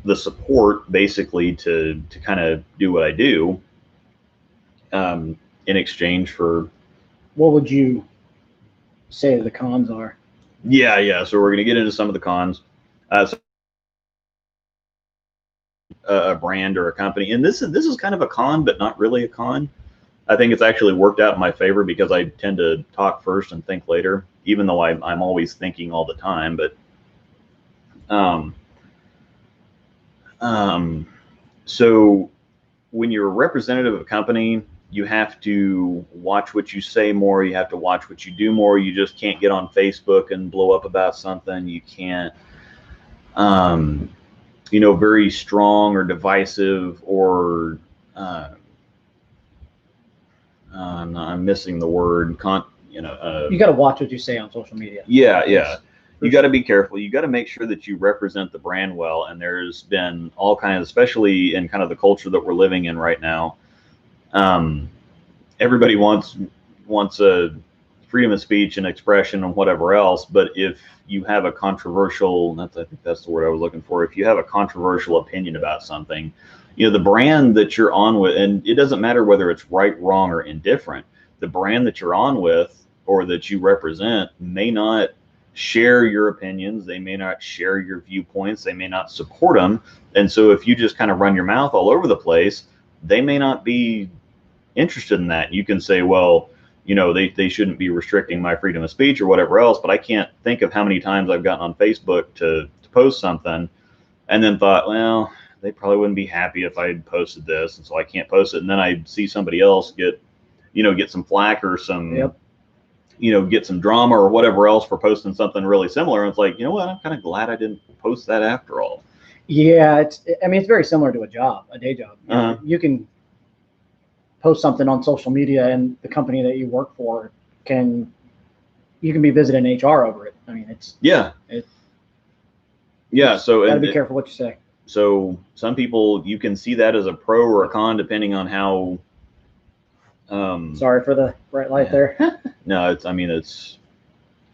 A: the support basically to kind of do what I do in exchange for.
B: What would you say the cons are?
A: Yeah, so we're going to get into some of the cons. So a brand or a company, and this is kind of a con, but not really a con. I think it's actually worked out in my favor because I tend to talk first and think later, even though I'm always thinking all the time. But so when you're a representative of a company, you have to watch what you say more. You have to watch what you do more. You just can't get on Facebook and blow up about something. You can't, very strong or divisive or I'm missing the word. You got
B: to watch what you say on social media.
A: Yeah. You got to be careful. You got to make sure that you represent the brand well. And there's been all kinds, especially in kind of the culture that we're living in right now. Everybody wants a freedom of speech and expression and whatever else. But if you have a controversial, I think that's the word I was looking for. If you have a controversial opinion about something, the brand that you're on with, and it doesn't matter whether it's right, wrong, or indifferent, the brand that you're on with or that you represent may not share your opinions. They may not share your viewpoints. They may not support them. And so if you just kind of run your mouth all over the place, they may not be interested in that. You can say, well, they shouldn't be restricting my freedom of speech or whatever else, but I can't think of how many times I've gotten on Facebook to post something and then thought, well, they probably wouldn't be happy if I had posted this, and so I can't post it. And then I see somebody else get some flack or some, get some drama or whatever else for posting something really similar. And it's like, what? I'm kind of glad I didn't post that after all.
B: Yeah, it's very similar to a day job. You can post something on social media, and the company that you work for you can be visiting HR over it. I mean, so gotta be careful what you say.
A: So some people, you can see that as a pro or a con depending on how.
B: Sorry for the bright light there.
A: No, it's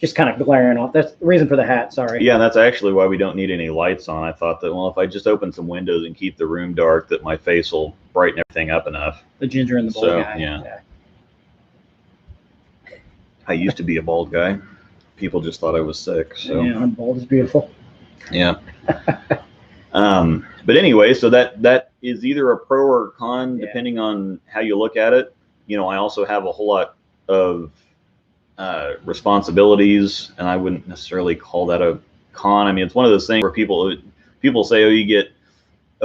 B: just kind of glaring off. That's the reason for the hat. Sorry.
A: Yeah, that's actually why we don't need any lights on. I thought that, well, if I just open some windows and keep the room dark, that my face will brighten everything up enough.
B: The ginger and the bald guy.
A: Yeah. I used to be a bald guy. People just thought I was sick. So
B: yeah, I'm bald is beautiful.
A: Yeah. But anyway, so that is either a pro or a con depending on how you look at it. I also have a whole lot of responsibilities, and I wouldn't necessarily call that a con. I mean, it's one of those things where people say, oh,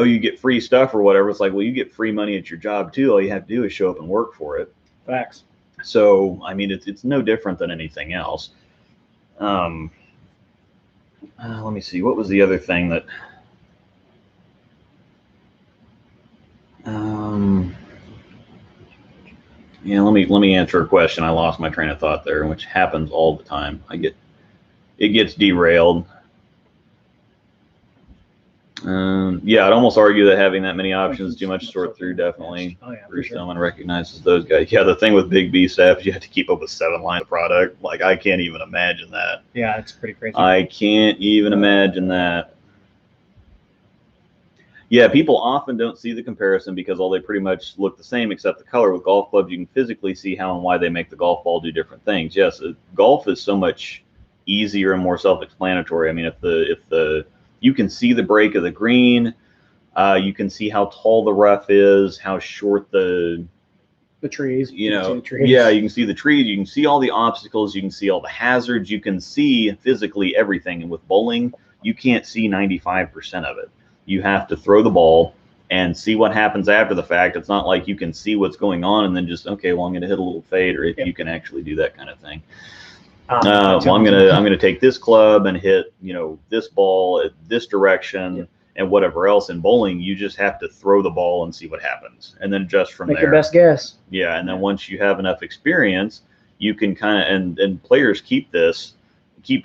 A: you get free stuff or whatever. It's like, well, you get free money at your job too. All you have to do is show up and work for it.
B: Facts.
A: So, I mean, it's no different than anything else. Let me see. What was the other thing that? Let me answer a question. I lost my train of thought there, which happens all the time. It gets derailed. I'd almost argue that having that many options is too much to sort through. Definitely.
B: Oh, yeah,
A: Bruce
B: sure.
A: Tillman recognizes those guys. Yeah, the thing with Big B staff is you have to keep up with 7 lines of product. Like, I can't even imagine that.
B: Yeah, it's pretty crazy.
A: I can't even imagine that. Yeah, people often don't see the comparison because all they pretty much look the same except the color. With golf clubs, you can physically see how and why they make the golf ball do different things. Yes, golf is so much easier and more self-explanatory. I mean, if the you can see the break of the green, you can see how tall the rough is, how short the
B: trees.
A: the trees. Yeah, you can see the trees, you can see all the obstacles, you can see all the hazards, you can see physically everything. And with bowling, you can't see 95% of it. You have to throw the ball and see what happens after the fact. It's not like you can see what's going on and then just, okay, well, I'm going to hit a little fade, or if you can actually do that kind of thing. Well, I'm gonna take this club and hit this ball at this direction. And whatever else. In bowling, you just have to throw the ball and see what happens, and then adjust from there.
B: Make your best guess.
A: Yeah, and then once you have enough experience, you can kind of and players keep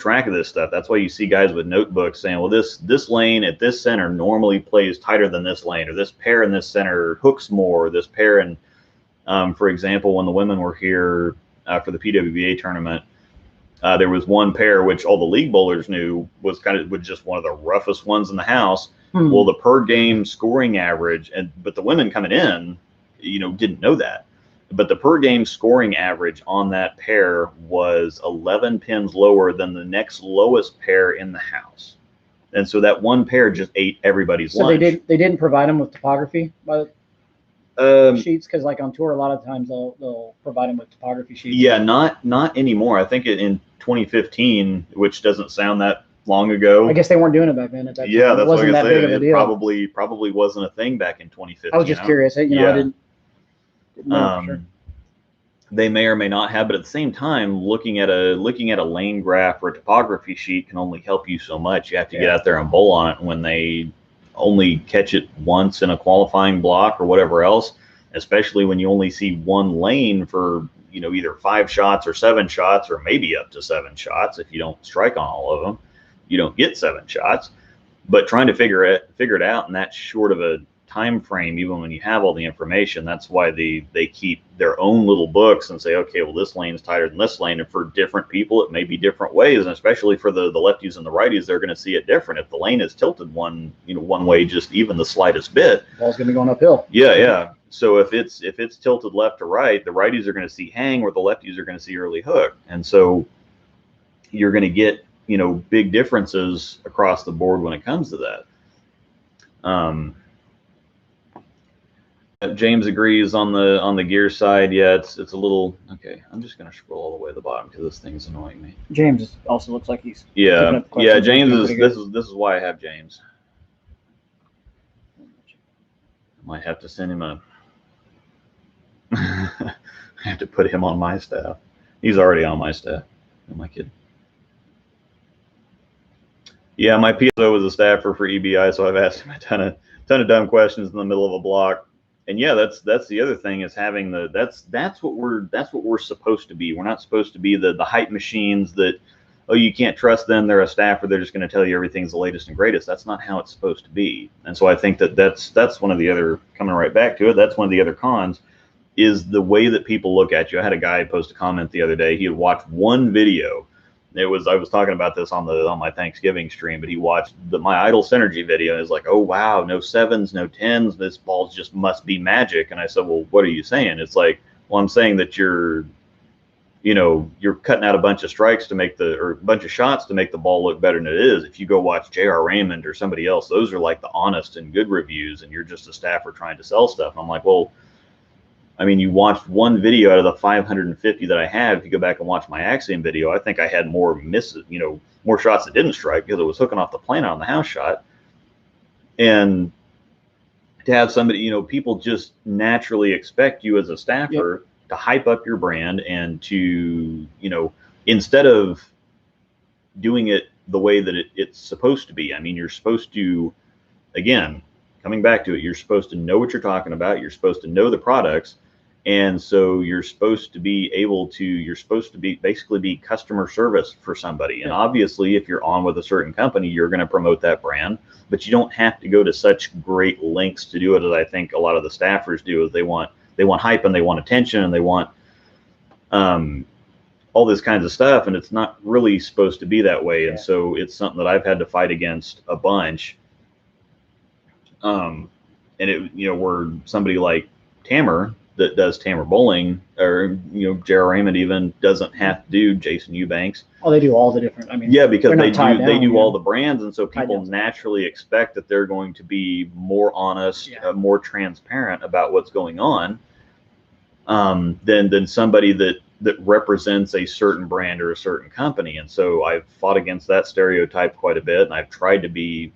A: track of this stuff. That's why you see guys with notebooks saying, well, this lane at this center normally plays tighter than this lane, or this pair in this center hooks more, or this pair. And for example, when the women were here for the PWBA tournament, there was one pair which all the league bowlers knew was just one of the roughest ones in the house. Well, the per game scoring average, but the women coming in, didn't know that. But the per game scoring average on that pair was 11 pins lower than the next lowest pair in the house. And so that one pair just ate everybody's lunch.
B: So they didn't provide them with topography by sheets, because like on tour a lot of times they'll provide them with topography sheets.
A: Yeah, not anymore. I think in 2015, which doesn't sound that long ago.
B: I guess they weren't doing it back then. At that
A: yeah,
B: time.
A: That's what I was
B: that
A: saying.
B: big of a deal.
A: Probably wasn't a thing back in 2015.
B: I was just curious. I didn't know for sure.
A: They may or may not have, but at the same time, looking at a lane graph or a topography sheet can only help you so much. You have to get out there and bowl on it. When they only catch it once in a qualifying block or whatever else, especially when you only see one lane for either 5 shots or 7 shots, or maybe up to 7 shots. If you don't strike on all of them, you don't get 7 shots. But trying to figure it out in that short of a time frame, even when you have all the information, that's why they keep their own little books and say, okay, well, this lane is tighter than this lane. And for different people, it may be different ways. And especially for the lefties and the righties, they're going to see it different. If the lane is tilted one way, just even the slightest bit,
B: ball's going to be going uphill.
A: Yeah. So if it's tilted left to right, the righties are going to see hang, or the lefties are going to see early hook. And so you're going to get big differences across the board when it comes to that. James agrees on the gear side. Yeah, it's a little okay. I'm just gonna scroll all the way to the bottom because this thing's annoying me.
B: James also looks like he's
A: yeah. James is this is why I have James. I might have to send him a. I have to put him on my staff. He's already on my staff. Who am I kidding? Yeah, my PSO was a staffer for EBI, so I've asked him a ton of dumb questions in the middle of a block. And yeah, that's the other thing, is having that's what we're supposed to be. We're not supposed to be the hype machines that, oh, you can't trust them, they're a staffer, they're just going to tell you everything's the latest and greatest. That's not how it's supposed to be. And so I think that's one of the other, coming right back to it, that's one of the other cons, is the way that people look at you. I had a guy post a comment the other day. He had watched one video. I was talking about this on my Thanksgiving stream, but he watched my Idle Synergy video and is like, oh wow, no 7s, no 10s, this ball just must be magic. And I said, well, what are you saying? It's like, well, I'm saying that you're cutting out a bunch of strikes or a bunch of shots to make the ball look better than it is. If you go watch J.R. Raymond or somebody else, those are like the honest and good reviews, and you're just a staffer trying to sell stuff. And I'm like, well, I mean, you watched one video out of the 550 that I have. If you go back and watch my Axiom video, I think I had more misses, more shots that didn't strike because it was hooking off the planet on the house shot. And to have somebody, people just naturally expect you as a staffer to hype up your brand and to, instead of doing it the way that it's supposed to be. I mean, you're supposed to, again, coming back to it, you're supposed to know what you're talking about. You're supposed to know the products. And so you're supposed to be basically be customer service for somebody. And obviously, if you're on with a certain company, you're going to promote that brand, but you don't have to go to such great lengths to do it, as I think a lot of the staffers do. Is they want hype and they want attention and they want all this kinds of stuff, and it's not really supposed to be that way. And so it's something that I've had to fight against a bunch. And it, where somebody like Tamer that does Tamer Bowling, or J.R. Raymond even doesn't have to do Jason Eubanks.
B: Oh, they do all the different. I mean,
A: yeah, because they do
B: down,
A: all the brands, and so people naturally expect that they're going to be more honest, more transparent about what's going on, than somebody that represents a certain brand or a certain company. And so I've fought against that stereotype quite a bit, and I've tried to be,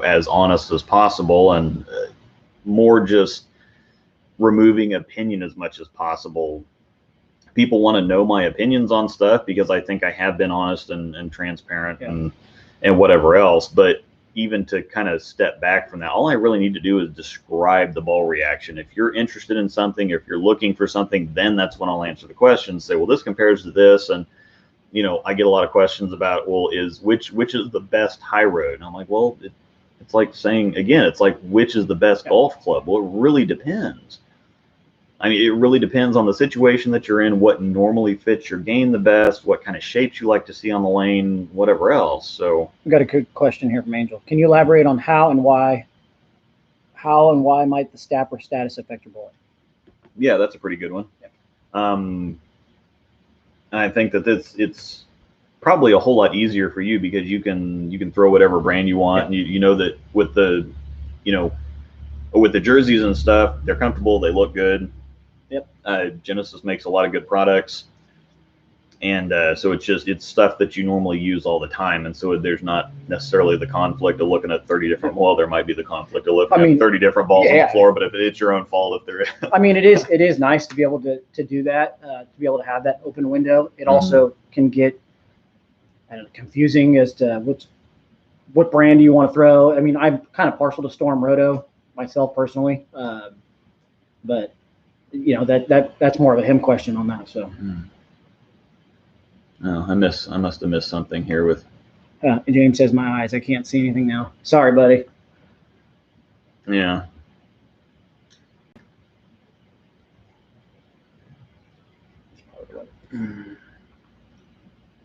A: as honest as possible, and more just removing opinion as much as possible. People want to know my opinions on stuff because I think I have been honest and transparent and whatever else. But even to kind of step back from that, all I really need to do is describe the ball reaction. If you're interested in something, or if you're looking for something, then that's when I'll answer the questions. Say, well, this compares to this, and I get a lot of questions about, well, which is the best high road? And I'm like, well, it's like saying, again, it's like, which is the best golf club? Well, it really depends. I mean, it really depends on the situation that you're in, what normally fits your game the best, what kind of shapes you like to see on the lane, whatever else. So
B: we got a good question here from Angel. Can you elaborate on how and why might the stapper status affect your bowling?
A: Yeah, that's a pretty good one. I think that it's probably a whole lot easier for you because you can throw whatever brand you want, and you know that with the with the jerseys and stuff, they're comfortable, they look good. Genesis makes a lot of good products, and so it's stuff that you normally use all the time, and so there's not necessarily the conflict of looking at 30 different. Well, there might be the conflict of looking at 30 different balls on the floor, but if it's your own fault if there.
B: I mean, it is nice to be able to do that, to be able to have that open window. It also can get confusing as to what brand do you want to throw. I mean, I'm kind of partial to Storm Roto myself personally, but that's more of a him question on that. So.
A: Oh, I must have missed something here with.
B: James says, my eyes, I can't see anything now. Sorry, buddy.
A: Yeah.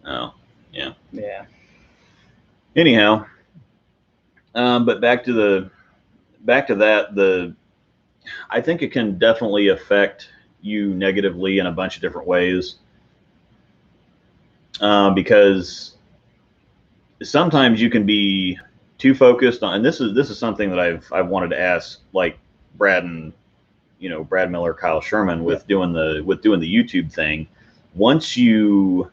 A: Oh, yeah.
B: Yeah.
A: Anyhow, but back to that, I think it can definitely affect you negatively in a bunch of different ways. Because sometimes you can be too focused on, and this is something that I've wanted to ask, like Brad and Brad Miller, Kyle Sherman with doing the YouTube thing. Once you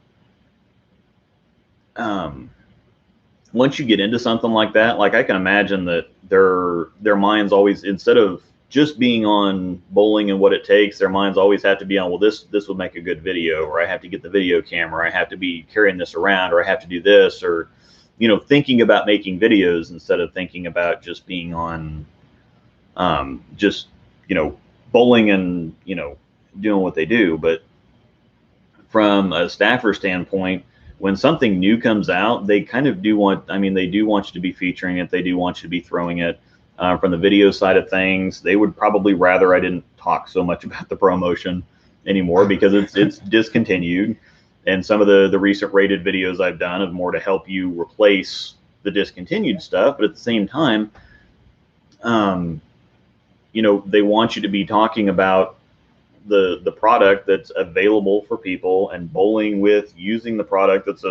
A: get into something like that, like I can imagine that their minds always, instead of just being on bowling and what it takes, their minds always have to be on, well, this would make a good video, or I have to get the video camera, I have to be carrying this around, or I have to do this, or thinking about making videos instead of thinking about just being on just bowling and doing what they do. But from a staffer standpoint, when something new comes out, they kind of do want, they do want you to be featuring it, they do want you to be throwing it. From the video side of things, they would probably rather I didn't talk so much about the promotion anymore because it's discontinued. And some of the recent rated videos I've done is more to help you replace the discontinued stuff. But at the same time, they want you to be talking about the product that's available for people, and bowling with using the product that's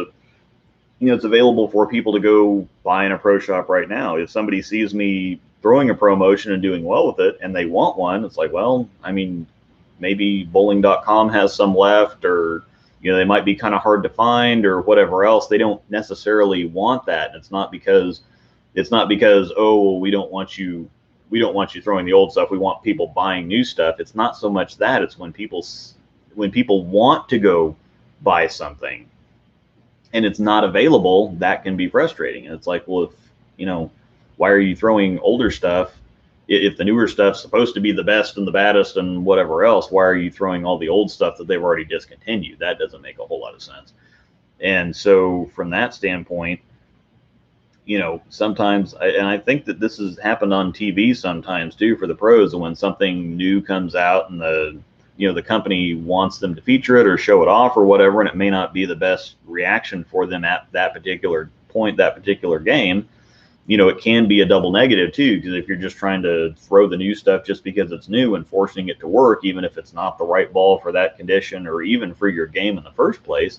A: it's available for people to go buy in a pro shop right now. If somebody sees me throwing a promotion and doing well with it and they want one, it's like, well, maybe bowling.com has some left, or they might be kind of hard to find or whatever else. They don't necessarily want that. It's not because oh, well, we don't want you throwing the old stuff, we want people buying new stuff. It's not so much that, it's when people want to go buy something and it's not available, that can be frustrating. And it's like, well, if why are you throwing older stuff if the newer stuff's supposed to be the best and the baddest and whatever else? Why are you throwing all the old stuff that they've already discontinued? That doesn't make a whole lot of sense. And so from that standpoint, sometimes, and I think that this has happened on TV sometimes too for the pros, and when something new comes out and the company wants them to feature it or show it off or whatever, and it may not be the best reaction for them at that particular point, that particular game, it can be a double negative too, because if you're just trying to throw the new stuff just because it's new and forcing it to work, even if it's not the right ball for that condition or even for your game in the first place,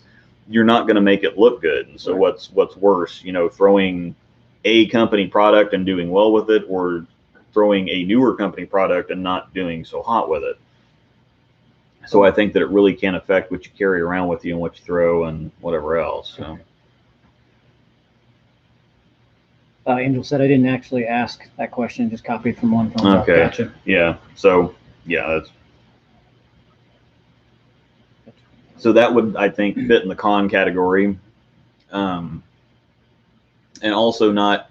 A: you're not going to make it look good. And so what's worse, throwing a company product and doing well with it, or throwing a newer company product and not doing so hot with it. So I think that it really can affect what you carry around with you and what you throw and whatever else. So.
B: Angel said I didn't actually ask that question, just copied from one phone.
A: Okay.
B: Gotcha.
A: Yeah. So so that would, I think, fit in the con category. And also not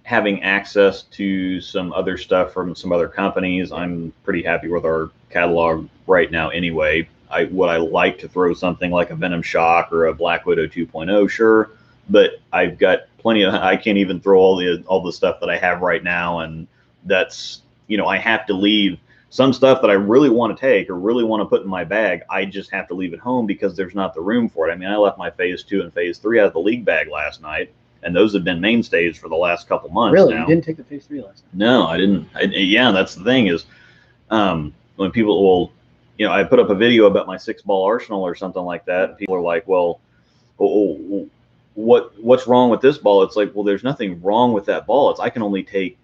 A: having access to some other stuff from some other companies. I'm pretty happy with our catalog right now anyway. Would I like to throw something like a Venom Shock or a Black Widow 2.0? Sure. But I've got plenty of, I can't even throw all the stuff that I have right now. And that's, I have to leave some stuff that I really want to take or really want to put in my bag. I just have to leave it home because there's not the room for it. I mean, I left my Phase 2 and Phase 3 out of the league bag last night, and those have been mainstays for the last couple months.
B: Really?
A: Now.
B: You didn't take the Phase 3 last night?
A: No, I didn't. Yeah, that's the thing is, when people will, I put up a video about my 6-ball arsenal or something like that, and people are like, well, what's wrong with this ball? It's like, well, there's nothing wrong with that ball. I can only take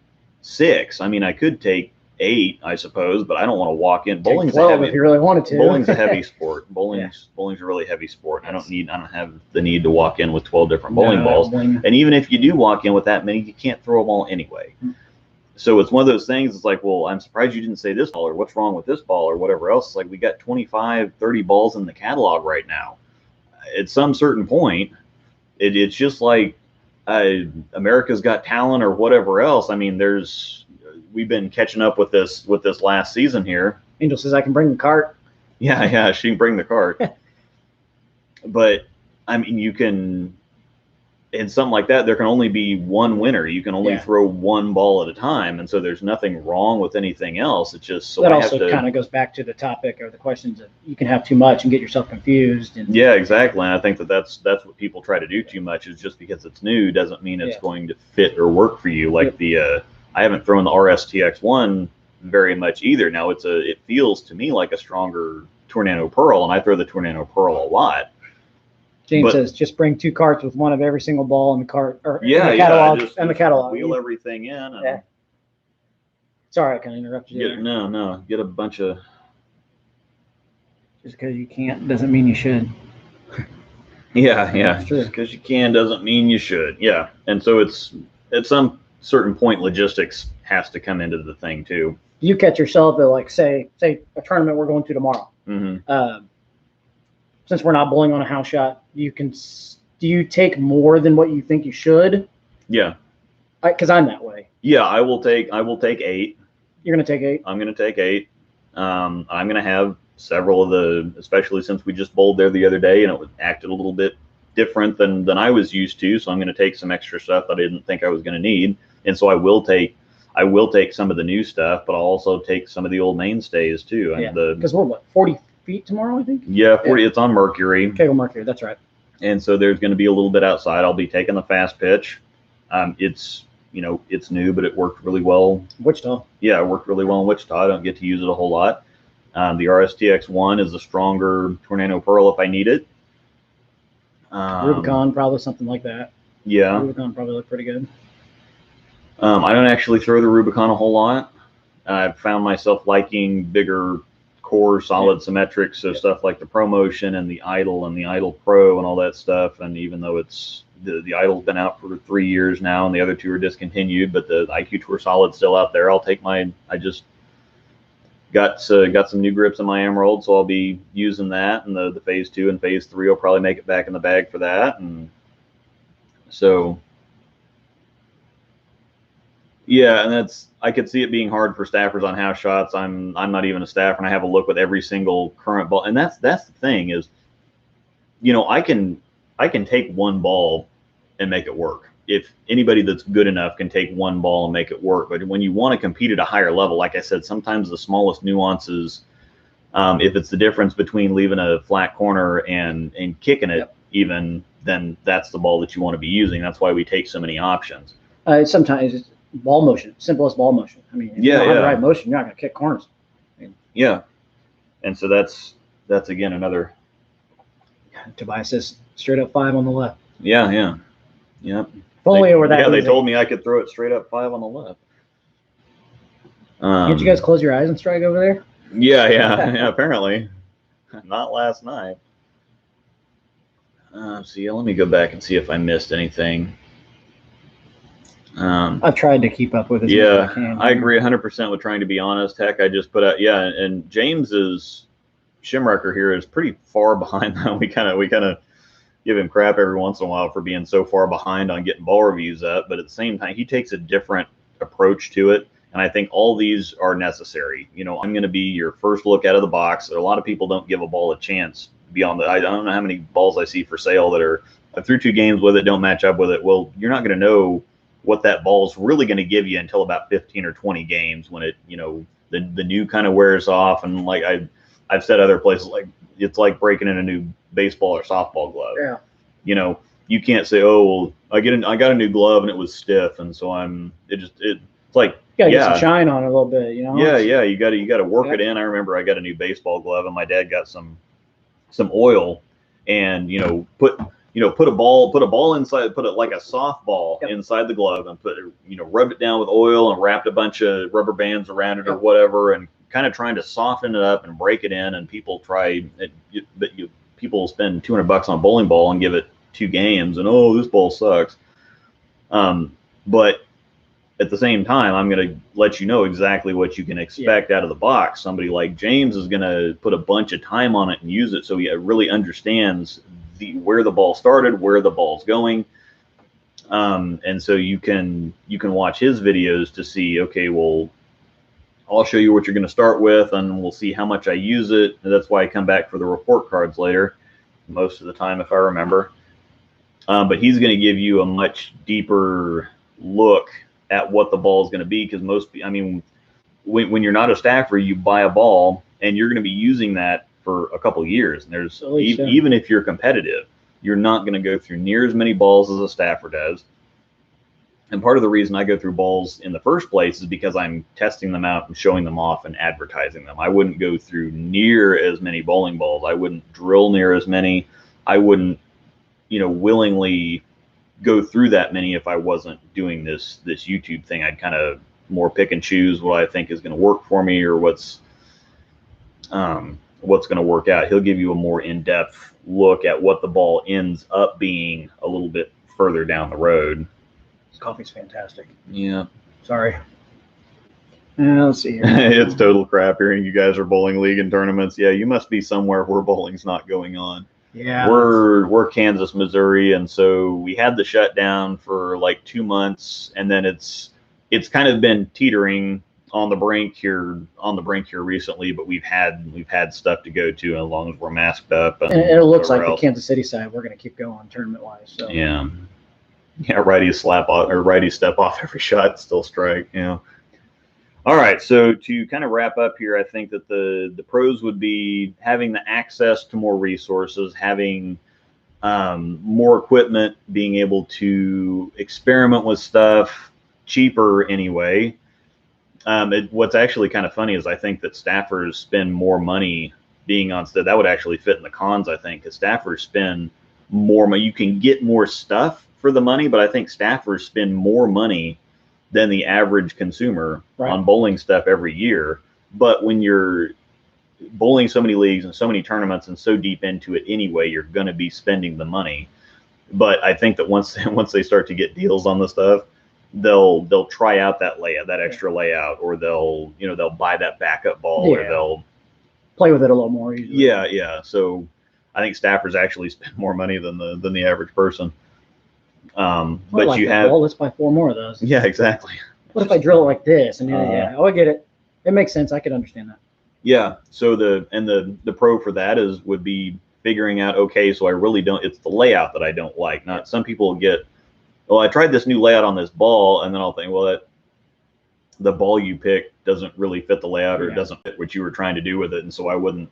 A: 6. I mean, I could take 8, I suppose, but I don't want to walk in.
B: Bowling's 12 if you really wanted to.
A: Bowling's a heavy sport. Bowling's a really heavy sport. I don't have the need to walk in with 12 different bowling balls. And even if you do walk in with that many, you can't throw them all anyway. So it's one of those things. It's like, well, I'm surprised you didn't say this ball, or what's wrong with this ball, or whatever else. It's like, we got 25, 30 balls in the catalog right now. At some certain point, it's just like America's Got Talent or whatever else. I mean, we've been catching up with this last season here.
B: Angel says I can bring the cart.
A: Yeah, she can bring the cart. But I mean, you can, in something like that, there can only be one winner. You can only throw one ball at a time, and so there's nothing wrong with anything else. It's just so
B: that also kind of goes back to the topic or the questions that you can have too much and get yourself confused. And
A: yeah, exactly. And I think that's what people try to do too much. Is just because it's new doesn't mean it's going to fit or work for you. Like I haven't thrown the RSTX1 very much either. Now it feels to me like a stronger Tornado Pearl, and I throw the Tornado Pearl a lot.
B: James says just bring 2 carts with one of every single ball in the cart or
A: in the
B: catalog.
A: Just
B: and the catalog.
A: Wheel everything in. And
B: Sorry, I kind of interrupted you.
A: No. Get a bunch of.
B: Just because you can't doesn't mean you should.
A: Yeah. Just because you can doesn't mean you should. Yeah, and so it's at some certain point logistics has to come into the thing too.
B: You catch yourself at like say a tournament we're going to tomorrow.
A: Mm-hmm.
B: Since we're not bowling on a house shot, do you take more than what you think you should?
A: Yeah.
B: Because I'm that way.
A: Yeah, I will take 8.
B: You're gonna take 8.
A: I'm gonna take 8. I'm gonna have several of especially since we just bowled there the other day and it acted a little bit different than I was used to. So I'm gonna take some extra stuff that I didn't think I was gonna need, and so I will take some of the new stuff, but I'll also take some of the old mainstays too.
B: Yeah. Because we're 40 feet tomorrow, I think.
A: Yeah, 40. Yeah. It's on Mercury.
B: Okay, Mercury. That's right.
A: And so there's going to be a little bit outside. I'll be taking the fast pitch. It's new, but it worked really well.
B: Wichita.
A: Yeah, it worked really well in Wichita. I don't get to use it a whole lot. The RSTX1 is a stronger Tornado Pearl if I need it.
B: Rubicon, probably something like that.
A: Yeah.
B: Rubicon probably look pretty good.
A: I don't actually throw the Rubicon a whole lot. I've found myself liking bigger core solid symmetric, so stuff like the ProMotion and the Idol Pro and all that stuff. And even though it's the Idol's been out for 3 years now and the other 2 are discontinued, but the IQ Tour Solid's still out there. I'll take I just got some new grips in my Emerald, so I'll be using that, and the Phase 2 and Phase 3 will probably make it back in the bag for that. And so yeah, and I could see it being hard for staffers on house shots. I'm not even a staffer, and I have a look with every single current ball. And that's the thing is, I can take one ball and make it work. If anybody that's good enough can take one ball and make it work. But when you want to compete at a higher level, like I said, sometimes the smallest nuances, if it's the difference between leaving a flat corner and kicking it even, then that's the ball that you want to be using. That's why we take so many options.
B: Sometimes it's ball motion, simplest ball motion. I mean, if you don't have the right motion, you're not going to kick corners.
A: Yeah. And so that's again another.
B: Tobias says straight up 5 on the left.
A: Yeah.
B: If only over that.
A: Yeah, they told me I could throw it straight up 5 on the left.
B: Can't you guys close your eyes and strike over there?
A: Yeah. Apparently, not last night. So let me go back and see if I missed anything.
B: I've tried to keep up with it.
A: Yeah, I agree 100% with trying to be honest. Heck, I just put out, and James's Shimwrecker here is pretty far behind that. We kind of give him crap every once in a while for being so far behind on getting ball reviews up, but at the same time, he takes a different approach to it, and I think all these are necessary. I'm going to be your first look out of the box. A lot of people don't give a ball a chance beyond that. I don't know how many balls I see for sale that are, I threw 2 games with it, don't match up with it. Well, you're not going to know what that ball's really going to give you until about 15 or 20 games when it, the new kind of wears off. And like I've said other places, like it's like breaking in a new baseball or softball glove.
B: Yeah.
A: You can't say, oh, well, I got a new glove and it was stiff, and so it's like
B: you gotta get some shine on it a little bit,
A: Yeah, you got to work it in. I remember I got a new baseball glove and my dad got some oil and put a ball inside, put it like a softball inside the glove and put it, rub it down with oil and wrapped a bunch of rubber bands around it or whatever, and kind of trying to soften it up and break it in. And people try it, but people spend $200 on a bowling ball and give it 2 games and, oh, this ball sucks. But at the same time, I'm going to let you know exactly what you can expect out of the box. Somebody like James is going to put a bunch of time on it and use it so he really understands where the ball started, where the ball's going. And so you can watch his videos to see, okay, well, I'll show you what you're going to start with, and we'll see how much I use it. And that's why I come back for the report cards later, most of the time, if I remember. But he's going to give you a much deeper look at what the ball is going to be, because when you're not a staffer, you buy a ball and you're going to be using that for a couple of years. And there's even if you're competitive, you're not going to go through near as many balls as a staffer does. And part of the reason I go through balls in the first place is because I'm testing them out and showing them off and advertising them. I wouldn't go through near as many bowling balls. I wouldn't drill near as many. I wouldn't, willingly go through that many if I wasn't doing this YouTube thing. I'd kind of more pick and choose what I think is going to work for me or what's going to work out. He'll give you a more in-depth look at what the ball ends up being a little bit further down the road.
B: This coffee's fantastic.
A: Yeah.
B: Sorry. Let's see here.
A: It's total crap hearing you guys are bowling league and tournaments. Yeah, you must be somewhere where bowling's not going on.
B: Yeah.
A: We're Kansas, Missouri, and so we had the shutdown for like 2 months, and then it's kind of been teetering on the brink here recently, but we've had stuff to go to, as long as we're masked up.
B: And it looks like the Kansas City side, we're going to keep going tournament wise. So
A: yeah, righties slap off or righties step off every shot, still strike. All right, so to kind of wrap up here, I think that the pros would be having the access to more resources, having more equipment, being able to experiment with stuff cheaper anyway. What's actually kind of funny is I think that staffers spend more money being on stuff. That would actually fit in the cons, I think, because staffers spend more money. You can get more stuff for the money, but I think staffers spend more money than the average consumer on bowling stuff every year. But when you're bowling so many leagues and so many tournaments and so deep into it anyway, you're going to be spending the money. But I think that once they start to get deals on the stuff, they'll try out that layout, that extra layout, or they'll buy that backup ball, or they'll
B: play with it a little more easily.
A: Yeah. So I think staffers actually spend more money than the average person. But like you have,
B: let's buy 4 more of those.
A: Yeah, exactly.
B: What if I drill it like this? And I get it. It makes sense. I could understand that.
A: Yeah. So the pro for that would be figuring out, okay, so I really don't. It's the layout that I don't like. Not some people get, well, I tried this new layout on this ball, and then I'll think, well, the ball you pick doesn't really fit the layout, or it doesn't fit what you were trying to do with it, and so I wouldn't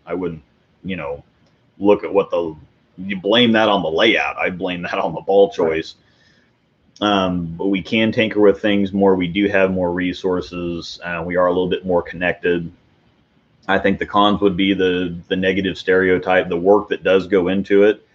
A: look at you blame that on the layout. I blame that on the ball choice. But we can tinker with things more. We do have more resources. We are a little bit more connected. I think the cons would be the negative stereotype, the work that does go into it.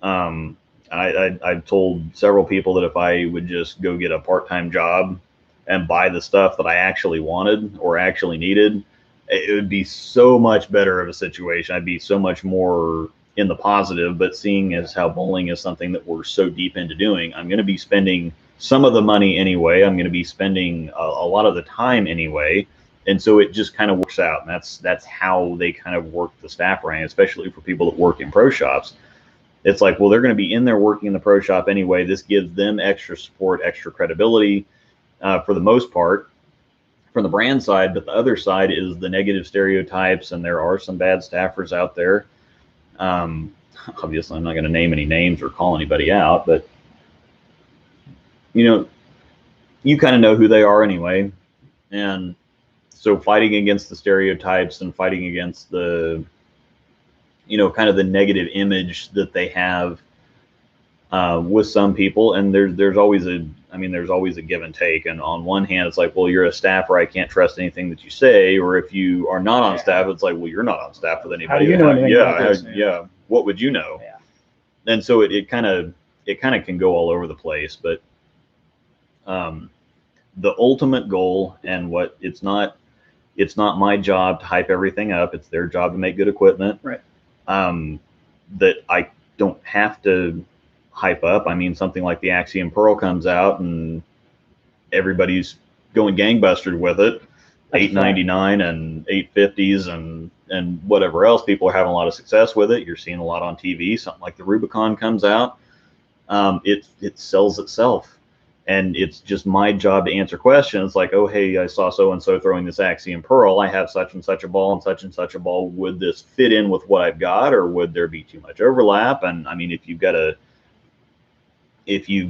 A: I've told several people that if I would just go get a part-time job and buy the stuff that I actually wanted or actually needed, it would be so much better of a situation. I'd be so much more in the positive. But seeing as how bowling is something that we're so deep into doing, I'm going to be spending some of the money anyway. I'm going to be spending a lot of the time anyway. And so it just kind of works out. And that's how they kind of work the staff rank, especially for people that work in pro shops. It's like, well, they're going to be in there working in the pro shop anyway. This gives them extra support, extra credibility for the most part from the brand side. But the other side is the negative stereotypes, and there are some bad staffers out there. Obviously, I'm not going to name any names or call anybody out, but you kind of know who they are anyway. And so fighting against the stereotypes and fighting against the kind of the negative image that they have with some people. And there's always a give and take. And on one hand, it's like, well, you're a staffer, I can't trust anything that you say. Or if you are not on staff, it's like, well, you're not on staff with anybody.
B: How do you know anything about this?
A: Yeah. What would you know?
B: Yeah.
A: And so it kind of can go all over the place. But the ultimate goal, and what it's not my job to hype everything up. It's their job to make good equipment.
B: Right.
A: That I don't have to hype up. I mean, something like the Axiom Pearl comes out and everybody's going gangbusters with it. $899 and $850s and whatever else. People are having a lot of success with it. You're seeing a lot on TV. Something like the Rubicon comes out. It sells itself. And it's just my job to answer questions like, oh, hey, I saw so-and-so throwing this Axiom Pearl. I have such and such a ball and such a ball. Would this fit in with what I've got, or would there be too much overlap? And I mean, if you've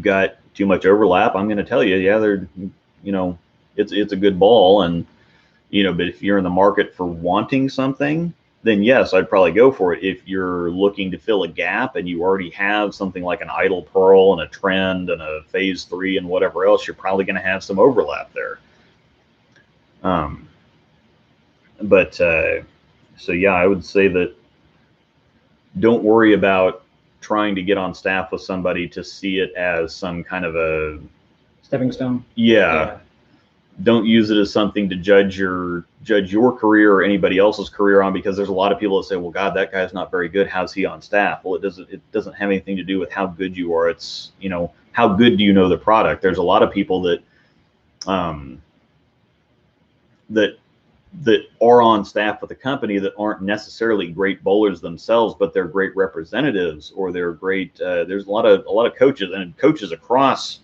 A: got too much overlap, I'm going to tell you, yeah, it's a good ball. And, but if you're in the market for wanting something, then yes, I'd probably go for it. If you're looking to fill a gap and you already have something like an Idle Pearl and a Trend and a Phase 3 and whatever else, you're probably going to have some overlap there. So yeah, I would say that don't worry about trying to get on staff with somebody to see it as some kind of a
B: stepping stone.
A: Yeah. Don't use it as something to judge your career or anybody else's career on, because there's a lot of people that say, well, God, that guy's not very good. How's he on staff? Well, it doesn't have anything to do with how good you are. It's, how good do you know the product? There's a lot of people that are on staff with the company that aren't necessarily great bowlers themselves, but they're great representatives, or they're great. There's a lot of coaches and coaches across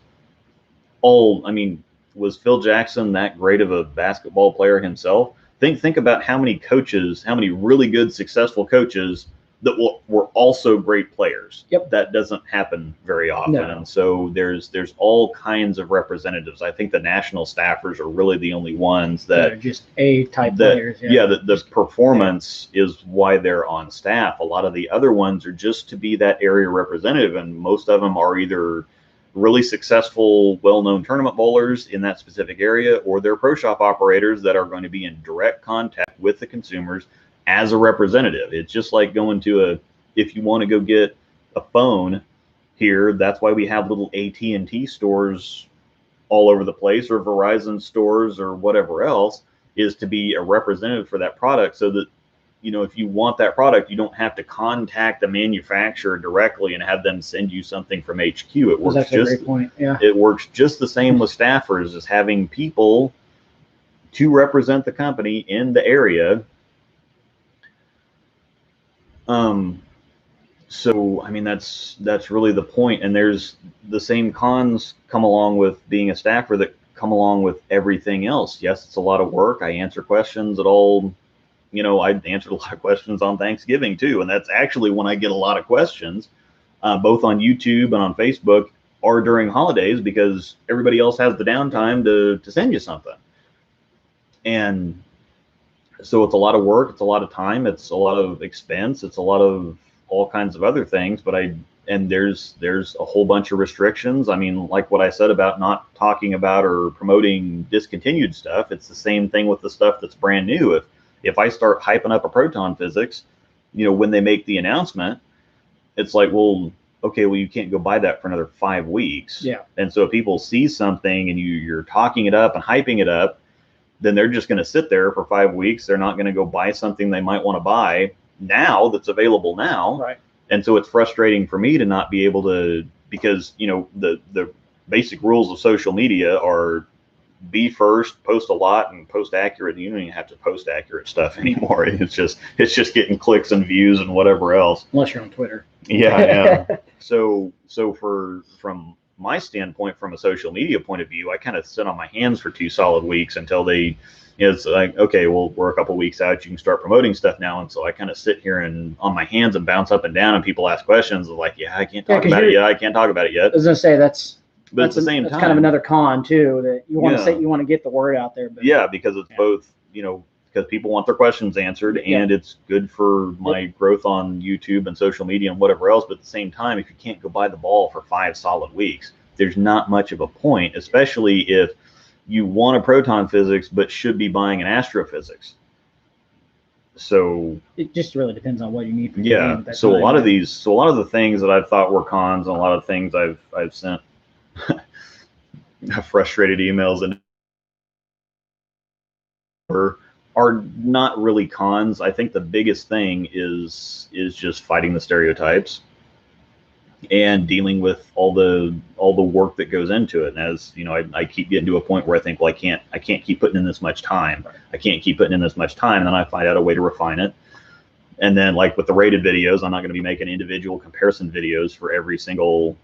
A: all. I mean, was Phil Jackson that great of a basketball player himself? Think about how many coaches, how many really good, successful coaches that were also great players.
B: Yep.
A: That doesn't happen very often.
B: No.
A: And so there's all kinds of representatives. I think the national staffers are really the only ones that
B: are just A-type players.
A: Yeah, the performance is why they're on staff. A lot of the other ones are just to be that area representative, and most of them are either really successful, well-known tournament bowlers in that specific area, or they're pro shop operators that are going to be in direct contact with the consumers as a representative. It's just like going to if you want to go get a phone here, that's why we have little AT&T stores all over the place, or Verizon stores, or whatever else, is to be a representative for that product, so that if you want that product, you don't have to contact the manufacturer directly and have them send you something from HQ. It works
B: That's a great point. Yeah.
A: It works just the same with staffers, as having people to represent the company in the area. So I mean, that's really the point. And there's the same cons come along with being a staffer that come along with everything else. Yes, it's a lot of work. I answer questions at all. I answered a lot of questions on Thanksgiving too, and that's actually when I get a lot of questions, both on YouTube and on Facebook, or during holidays, because everybody else has the downtime to send you something. And so it's a lot of work, it's a lot of time, it's a lot of expense, it's a lot of all kinds of other things. But there's a whole bunch of restrictions. I mean, like what I said about not talking about or promoting discontinued stuff, it's the same thing with the stuff that's brand new. If I start hyping up a proton physics, when they make the announcement, it's like, well, okay, well, you can't go buy that for another 5 weeks.
B: Yeah.
A: And so if people see something and you're talking it up and hyping it up, then they're just going to sit there for 5 weeks. They're not going to go buy something they might want to buy now that's available now.
B: Right.
A: And so it's frustrating for me to not be able to, because, the basic rules of social media are be first, post a lot, and post accurate. You don't even have to post accurate stuff anymore. It's just getting clicks and views and whatever else.
B: Unless you're on Twitter.
A: Yeah. So from my standpoint, from a social media point of view, I kind of sit on my hands for 2 solid weeks until they, it's like, okay, well, we're a couple weeks out, you can start promoting stuff now. And so I kind of sit here and on my hands and bounce up and down, and people ask questions like, yeah, I can't talk about it yet. I can't talk about it yet.
B: I was gonna say
A: but at the same time,
B: that's kind of another con too, that you want to say, you want to get the word out there. But
A: yeah, because it's both, because people want their questions answered, and it's good for my growth on YouTube and social media and whatever else. But at the same time, if you can't go buy the ball for 5 solid weeks, there's not much of a point, especially if you want a proton physics but should be buying an astrophysics. So
B: it just really depends on what you need.
A: So a lot of the things that I've thought were cons, and a lot of things I've sent frustrated emails and are not really cons. I think the biggest thing is just fighting the stereotypes and dealing with all the work that goes into it. And as I keep getting to a point where I think, well, I can't keep putting in this much time. I can't keep putting in this much time. And then I find out a way to refine it. And then, like with the rated videos, I'm not going to be making individual comparison videos for every single,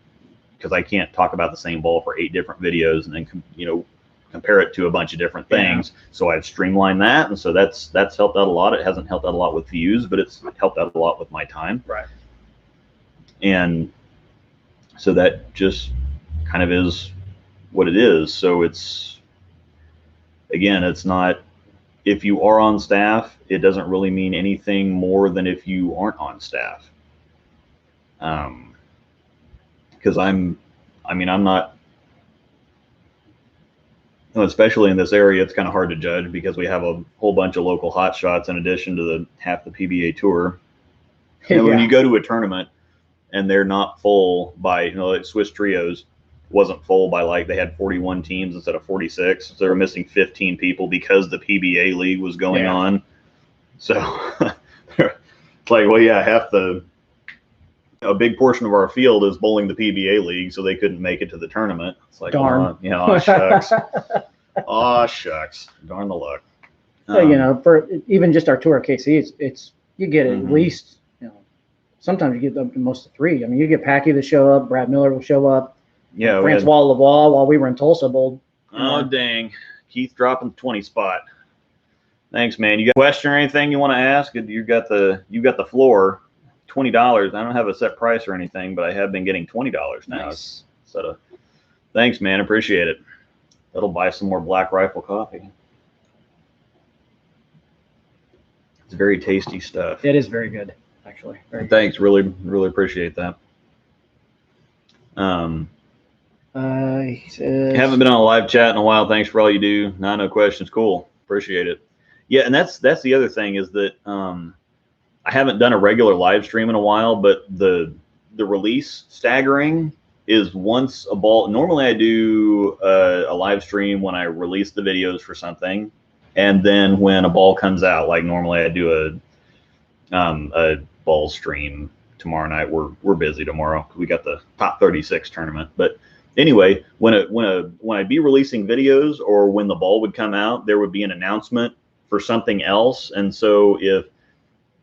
A: because I can't talk about the same ball for 8 different videos and then compare it to a bunch of different things. So I've streamlined that, and so that's helped out a lot. It hasn't helped out a lot with views, but it's helped out a lot with my time.
B: Right.
A: And so that just kind of is what it is. So it's not, if you are on staff, it doesn't really mean anything more than if you aren't on staff. Because I'm not, especially in this area, it's kind of hard to judge because we have a whole bunch of local hotshots in addition to half the PBA tour. And when you go to a tournament and they're not full by, like Swiss Trios wasn't full by, like, they had 41 teams instead of 46. So they were missing 15 people because the PBA league was going on. So it's like, well, yeah, a big portion of our field is bowling the PBA league, so they couldn't make it to the tournament. It's like,
B: darn.
A: Oh, shucks. Oh, shucks. Darn the luck.
B: So, for even just our tour at KC, it's you get at least, sometimes you get up to most of 3. I mean, you get Packy to show up, Brad Miller will show up.
A: Yeah.
B: Francois Lavoie, while we were in Tulsa, bowled.
A: Oh, dang. Keith dropping the 20 spot. Thanks, man. You got a question or anything you want to ask? You got the floor. $20. I don't have a set price or anything, but I have been getting $20 now.
B: Nice.
A: Thanks, man. Appreciate it. That'll buy some more Black Rifle coffee. It's very tasty stuff.
B: It is very good, actually.
A: Thanks. Really, really appreciate that.
B: He says,
A: haven't been on a live chat in a while. Thanks for all you do. No questions. Cool. Appreciate it. Yeah, and that's the other thing is that I haven't done a regular live stream in a while, but the release staggering is once a ball. Normally I do a live stream when I release the videos for something, and then when a ball comes out, like normally I do a ball stream tomorrow night. We're busy tomorrow. We got the top 36 tournament, but anyway, when I'd be releasing videos or when the ball would come out, there would be an announcement for something else. And so if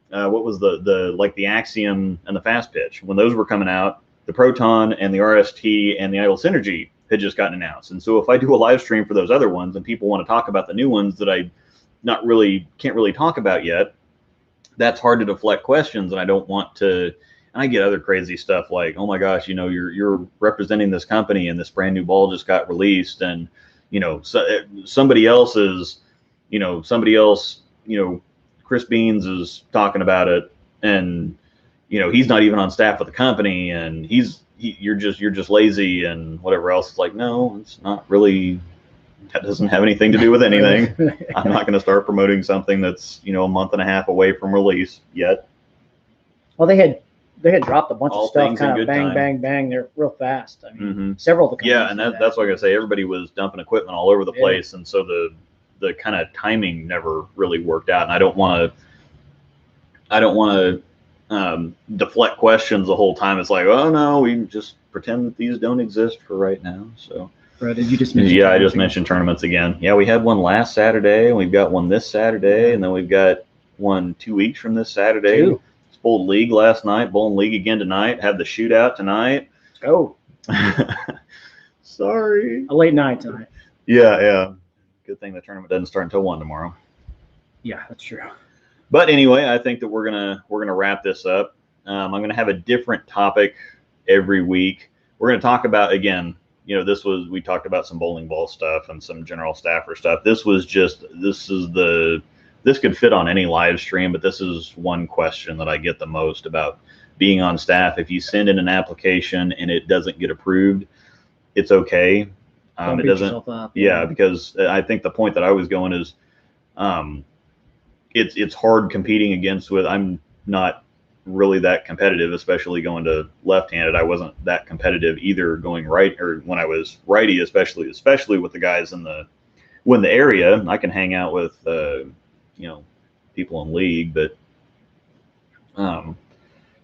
A: what was the Axiom and the Fast Pitch, when those were coming out, the Proton and the RST and the Idle Synergy had just gotten announced. And so if I do a live stream for those other ones and people want to talk about the new ones that I can't really talk about yet, that's hard to deflect questions. And I don't want to, and I get other crazy stuff like, oh my gosh, you're representing this company and this brand new ball just got released, and somebody else, Chris Beans is talking about it, and he's not even on staff with the company, and you're just lazy and whatever else. It's like, no, it's not really. That doesn't have anything to do with anything. I'm not going to start promoting something that's a month and a half away from release yet.
B: Well, they had dropped a bunch
A: All
B: of stuff,
A: things in
B: kind of
A: good
B: bang,
A: time.
B: bang, bang. They're real fast. I mean,
A: Mm-hmm.
B: several of the companies.
A: Yeah, and that's what I gotta say. Everybody was dumping equipment all over the
B: Yeah.
A: place, and so the kind of timing never really worked out. And I don't want to deflect questions the whole time. It's like, oh no, we just pretend that these don't exist for right now. So.
B: Right, did you just mention?
A: Yeah, I just mentioned tournaments again. Yeah, we had one last Saturday, and we've got one this Saturday, and then we've got one 2 weeks from this Saturday.
B: Two.
A: It's Bowling League last night, Bowling League again tonight. Have the shootout tonight.
B: Oh,
A: sorry.
B: A late night tonight.
A: Yeah. Good thing the tournament doesn't start until 1 tomorrow.
B: Yeah, that's true.
A: But anyway, I think that we're gonna wrap this up. I'm gonna have a different topic every week. We're gonna talk about, again, we talked about some bowling ball stuff and some general staffer stuff. This could fit on any live stream, but this is one question that I get the most about being on staff. If you send in an application and it doesn't get approved, it's okay.
B: Don't
A: It
B: beat
A: doesn't.
B: yourself up.
A: Yeah, because I think the point that I was going is, it's hard competing with. I'm not really that competitive, especially going to left-handed. I wasn't that competitive either going right, or when I was righty, especially with the guys in the area. I can hang out with people in league, but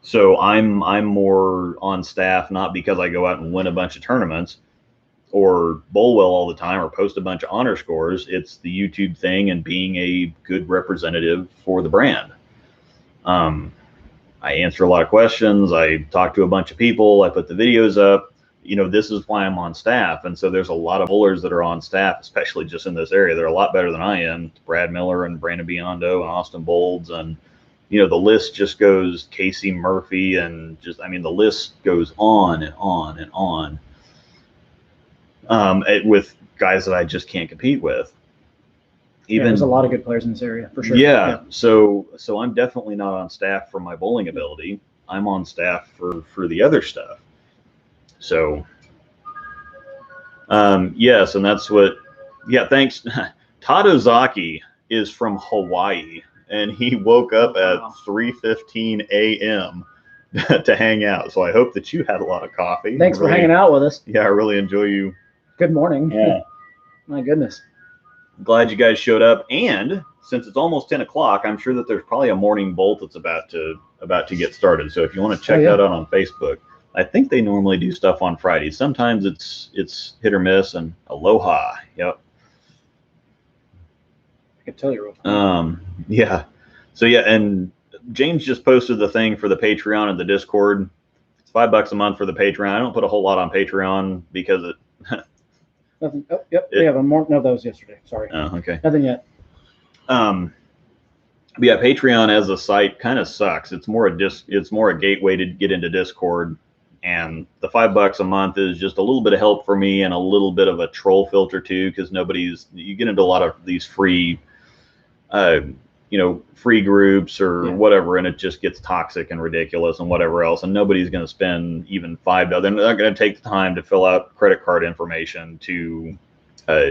A: so I'm more on staff, not because I go out and win a bunch of tournaments or bowl well all the time or post a bunch of honor scores. It's the YouTube thing and being a good representative for the brand. I answer a lot of questions. I talk to a bunch of people. I put the videos up. This is why I'm on staff. And so there's a lot of bowlers that are on staff, especially just in this area. They're a lot better than I am. Brad Miller and Brandon Biondo and Austin Bolds. And, the list just goes, Casey Murphy, and the list goes on and on and on, with guys that I just can't compete with.
B: There's a lot of good players in this area, for sure.
A: Yeah. So I'm definitely not on staff for my bowling ability. I'm on staff for the other stuff. So, yes, and that's what. Yeah, thanks. Todd Ozaki is from Hawaii, and he woke up at 3:15 a.m. to hang out. So I hope that you had a lot of coffee.
B: Thanks for hanging out with us.
A: Yeah, I really enjoy you.
B: Good morning.
A: Yeah.
B: My goodness.
A: Glad you guys showed up, and since it's almost 10 o'clock, I'm sure that there's probably a morning bolt that's about to get started. So if you want to check that out on Facebook, I think they normally do stuff on Fridays. Sometimes it's hit or miss. And aloha. Yep.
B: I can tell you real quick.
A: Yeah. So yeah, and James just posted the thing for the Patreon and the Discord. It's $5 a month for the Patreon. I don't put a whole lot on Patreon because it.
B: Nothing. Oh, yep. We have more of those yesterday. Sorry.
A: Oh, okay.
B: Nothing yet.
A: But yeah, Patreon as a site kind of sucks. It's more a gateway to get into Discord, and the $5 a month is just a little bit of help for me and a little bit of a troll filter too, because you get into a lot of these free free groups or whatever, and it just gets toxic and ridiculous and whatever else, and nobody's going to spend even $5. They're not going to take the time to fill out credit card information to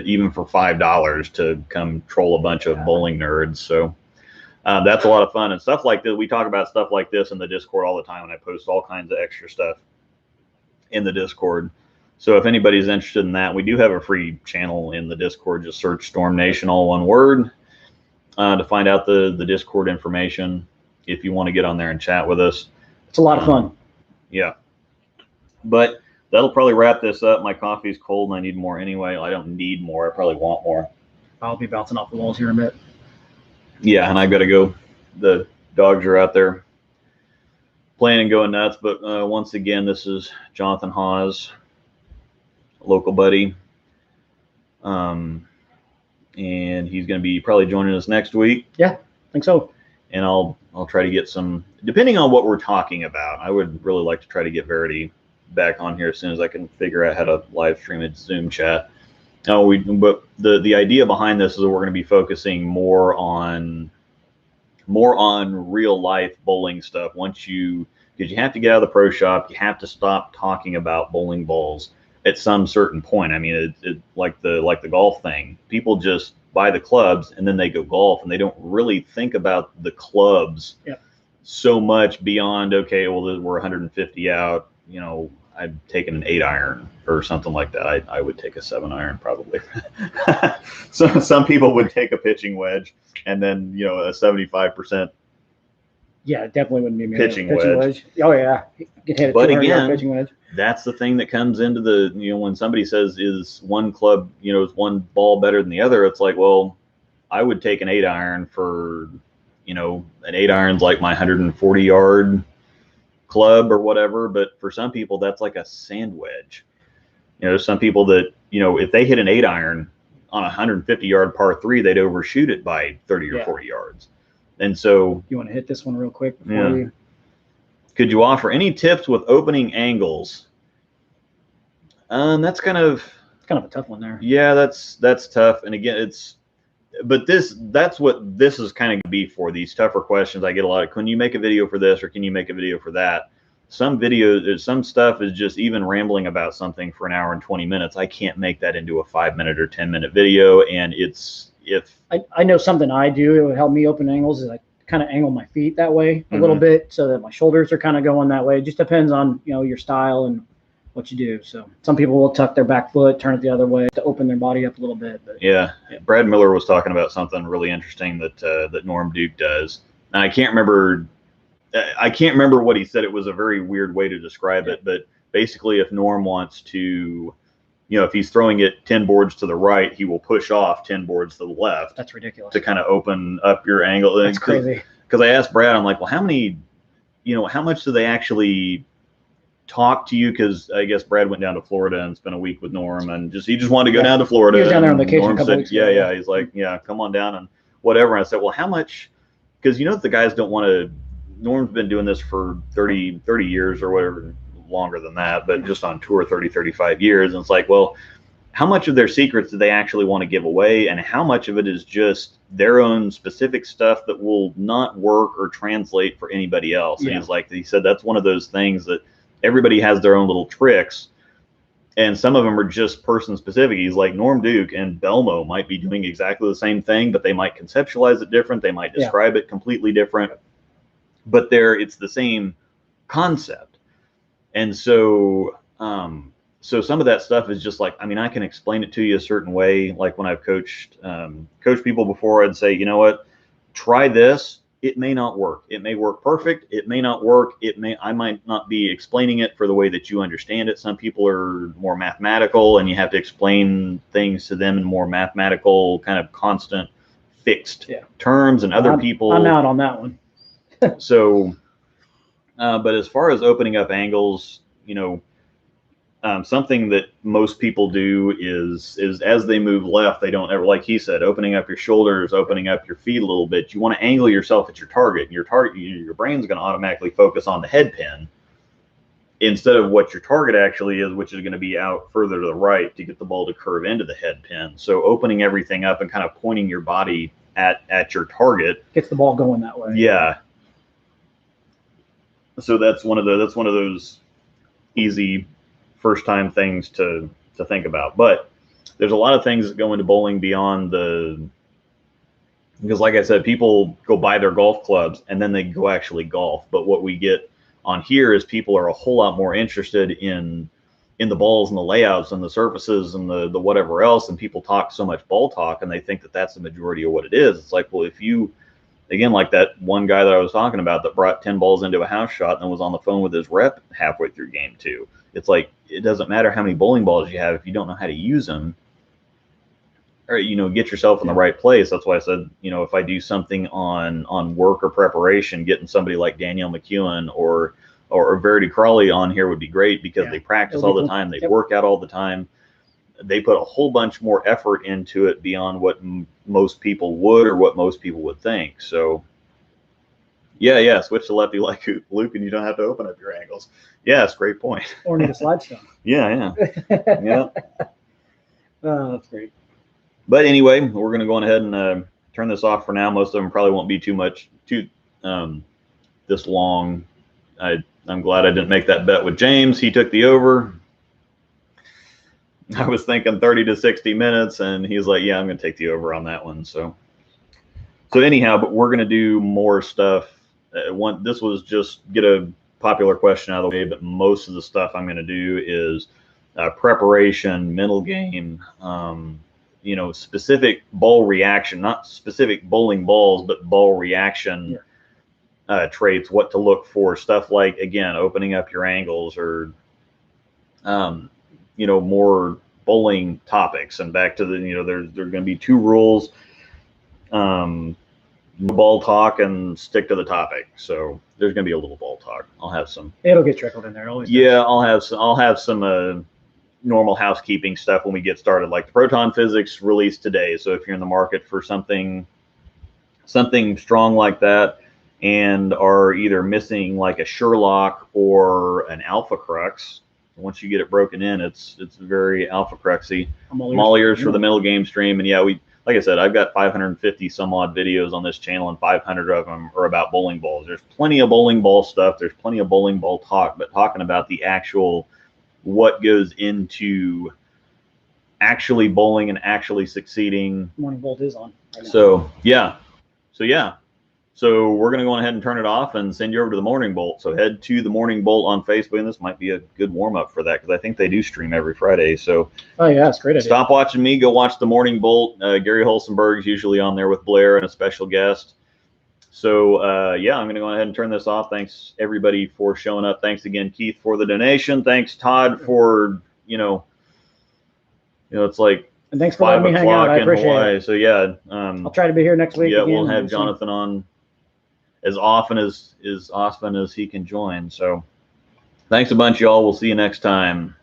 A: even for $5 to come troll a bunch of bowling nerds. So that's a lot of fun and stuff like this. We talk about stuff like this in the Discord all the time, and I post all kinds of extra stuff in the Discord. So if anybody's interested in that, we do have a free channel in the Discord. Just search Storm Nation, all one word, to find out the Discord information if you want to get on there and chat with us.
B: It's a lot of fun.
A: Yeah. But that'll probably wrap this up. My coffee's cold and I need more anyway. I don't need more. I probably want more.
B: I'll be bouncing off the walls here in a bit.
A: Yeah, and I've got to go. The dogs are out there playing and going nuts. But once again, this is Jonathan Hawes, local buddy. And he's going to be probably joining us next week.
B: Yeah, I think so.
A: And I'll try to get some, depending on what we're talking about. I would really like to try to get Verity back on here as soon as I can figure out how to live stream a Zoom chat. But the idea behind this is that we're going to be focusing more on real life bowling stuff. Once you because you have to get out of the pro shop. You have to stop talking about bowling balls at some certain point. I mean, like the golf thing. People just buy the clubs and then they go golf, and they don't really think about the clubs so much beyond, okay, well, we're 150 out. You know, I've taken an 8-iron or something like that. I would take a 7-iron probably. So some people would take a pitching wedge, and then, you know, a 75%.
B: Yeah, it definitely wouldn't be me.
A: Pitching wedge.
B: Oh yeah, get hit.
A: But again,
B: pitching wedge.
A: That's the thing that comes into the, you know, when somebody says, is one club, you know, is one ball better than the other? It's like, well, I would take an 8-iron for, you know, an 8-iron's like my 140-yard club or whatever. But for some people, that's like a sand wedge. You know, there's some people that, you know, if they hit an 8-iron on a 150-yard par 3, they'd overshoot it by 30 or 40 yards. And so,
B: you want to hit this one real quick before you?
A: Could you offer any tips with opening angles? That's kind of
B: a tough one there.
A: Yeah, that's tough. And again, that's what this is kind of gonna be for, these tougher questions. I get a lot of, can you make a video for this, or can you make a video for that? Some videos, some stuff is just even rambling about something for an hour and 20 minutes. I can't make that into a 5-minute or 10-minute video. And
B: I know something I do, it would help me open angles, is I kind of angle my feet that way a little bit, so that my shoulders are kind of going that way. It just depends on, you know, your style and what you do. So some people will tuck their back foot, turn it the other way to open their body up a little bit. But
A: yeah. Brad Miller was talking about something really interesting that Norm Duke does. And I can't remember what he said. It was a very weird way to describe it, but basically, if Norm wants to, you know, if he's throwing it 10 boards to the right, he will push off 10 boards to the left.
B: That's ridiculous.
A: To kind of open up your angle.
B: That's crazy.
A: Because I asked Brad, I'm like, well, how much do they actually talk to you? Because I guess Brad went down to Florida and spent a week with Norm, and he just wanted to go down to Florida.
B: He was down there on vacation.
A: Norm said, yeah. He's like, yeah, come on down and whatever. And I said, well, how much? Because, you know, the guys don't want to. Norm's been doing this for 30 years or whatever, longer than that, but just on tour 35 years. And it's like, well, how much of their secrets do they actually want to give away, and how much of it is just their own specific stuff that will not work or translate for anybody else? And he said that's one of those things that everybody has their own little tricks, and some of them are just person specific. He's like, Norm Duke and Belmo might be doing exactly the same thing, but they might conceptualize it different, they might describe it completely different, but it's the same concept. And so so some of that stuff is just like, I mean, I can explain it to you a certain way. Like when I've coached people before, I'd say, you know what, try this. It may not work. It may work perfect. It may not work. I might not be explaining it for the way that you understand it. Some people are more mathematical, and you have to explain things to them in more mathematical, kind of constant, fixed terms. And other people,
B: I'm out on that one.
A: So, but as far as opening up angles, you know, something that most people do is as they move left, they don't ever, like he said, opening up your shoulders, opening up your feet a little bit. You want to angle yourself at your target. Your brain's going to automatically focus on the head pin instead of what your target actually is, which is going to be out further to the right to get the ball to curve into the head pin. So opening everything up and kind of pointing your body at your target
B: gets the ball going that way.
A: Yeah. So that's one of those easy first time things to think about. But there's a lot of things that go into bowling beyond because like I said, people go buy their golf clubs and then they go actually golf. But what we get on here is people are a whole lot more interested in the balls and the layouts and the surfaces and the whatever else. And people talk so much ball talk, and they think that that's the majority of what it is. It's like, well, if you, again, like that one guy that I was talking about that brought 10 balls into a house shot and was on the phone with his rep halfway through game 2. It's like, it doesn't matter how many bowling balls you have if you don't know how to use them, or, you know, get yourself in the right place. That's why I said, you know, if I do something on work or preparation, getting somebody like Danielle McEwen or Verity Crawley on here would be great, because they practice all the time. They work out all the time. They put a whole bunch more effort into it beyond what most people would, or what most people would think. So yeah, switch to lefty like Luke, and you don't have to open up your angles. Yeah, it's a great point.
B: Or need a slide stone.
A: Yeah.
B: That's great.
A: But anyway, we're going to go on ahead and turn this off for now. Most of them probably won't be too this long I'm glad I didn't make that bet with James. He took the over. I was thinking 30 to 60 minutes, and he's like, yeah, I'm going to take the over on that one. So anyhow, but we're going to do more stuff. This was just get a popular question out of the way, but most of the stuff I'm going to do is preparation, mental game, specific ball reaction, not specific bowling balls, but ball reaction traits, what to look for, stuff like, again, opening up your angles or more bowling topics. And back to the, there's going to be 2 rules, no ball talk and stick to the topic. So there's going to be a little ball talk. I'll have some.
B: It'll get trickled in there. Always.
A: Yeah, I'll have some normal housekeeping stuff when we get started, like the proton physics released today. So if you're in the market for something strong like that, and are either missing like a Sherlock or an Alpha Crux, once you get it broken in, it's very Alpha Cruxy. I'm all ears for the middle game stream. And yeah, like I said, I've got 550 some odd videos on this channel, and 500 of them are about bowling balls. There's plenty of bowling ball stuff. There's plenty of bowling ball talk, but talking about the actual what goes into actually bowling and actually succeeding.
B: Morning Bolt is on right now.
A: So yeah. So we're going to go ahead and turn it off and send you over to the Morning Bolt. So head to the Morning Bolt on Facebook, and this might be a good warm-up for that, because I think they do stream every Friday. So
B: oh yeah, it's great idea.
A: Stop watching me, go watch the Morning Bolt. Gary Holsenberg's usually on there with Blair and a special guest. So yeah, I'm going to go ahead and turn this off. Thanks everybody for showing up. Thanks again, Keith, for the donation. Thanks, Todd, for it's like,
B: and thanks for letting me hang out. I appreciate it.
A: So yeah,
B: I'll try to be here next week.
A: Yeah, we'll have Jonathan on as often as he can join. So thanks a bunch, y'all. We'll see you next time.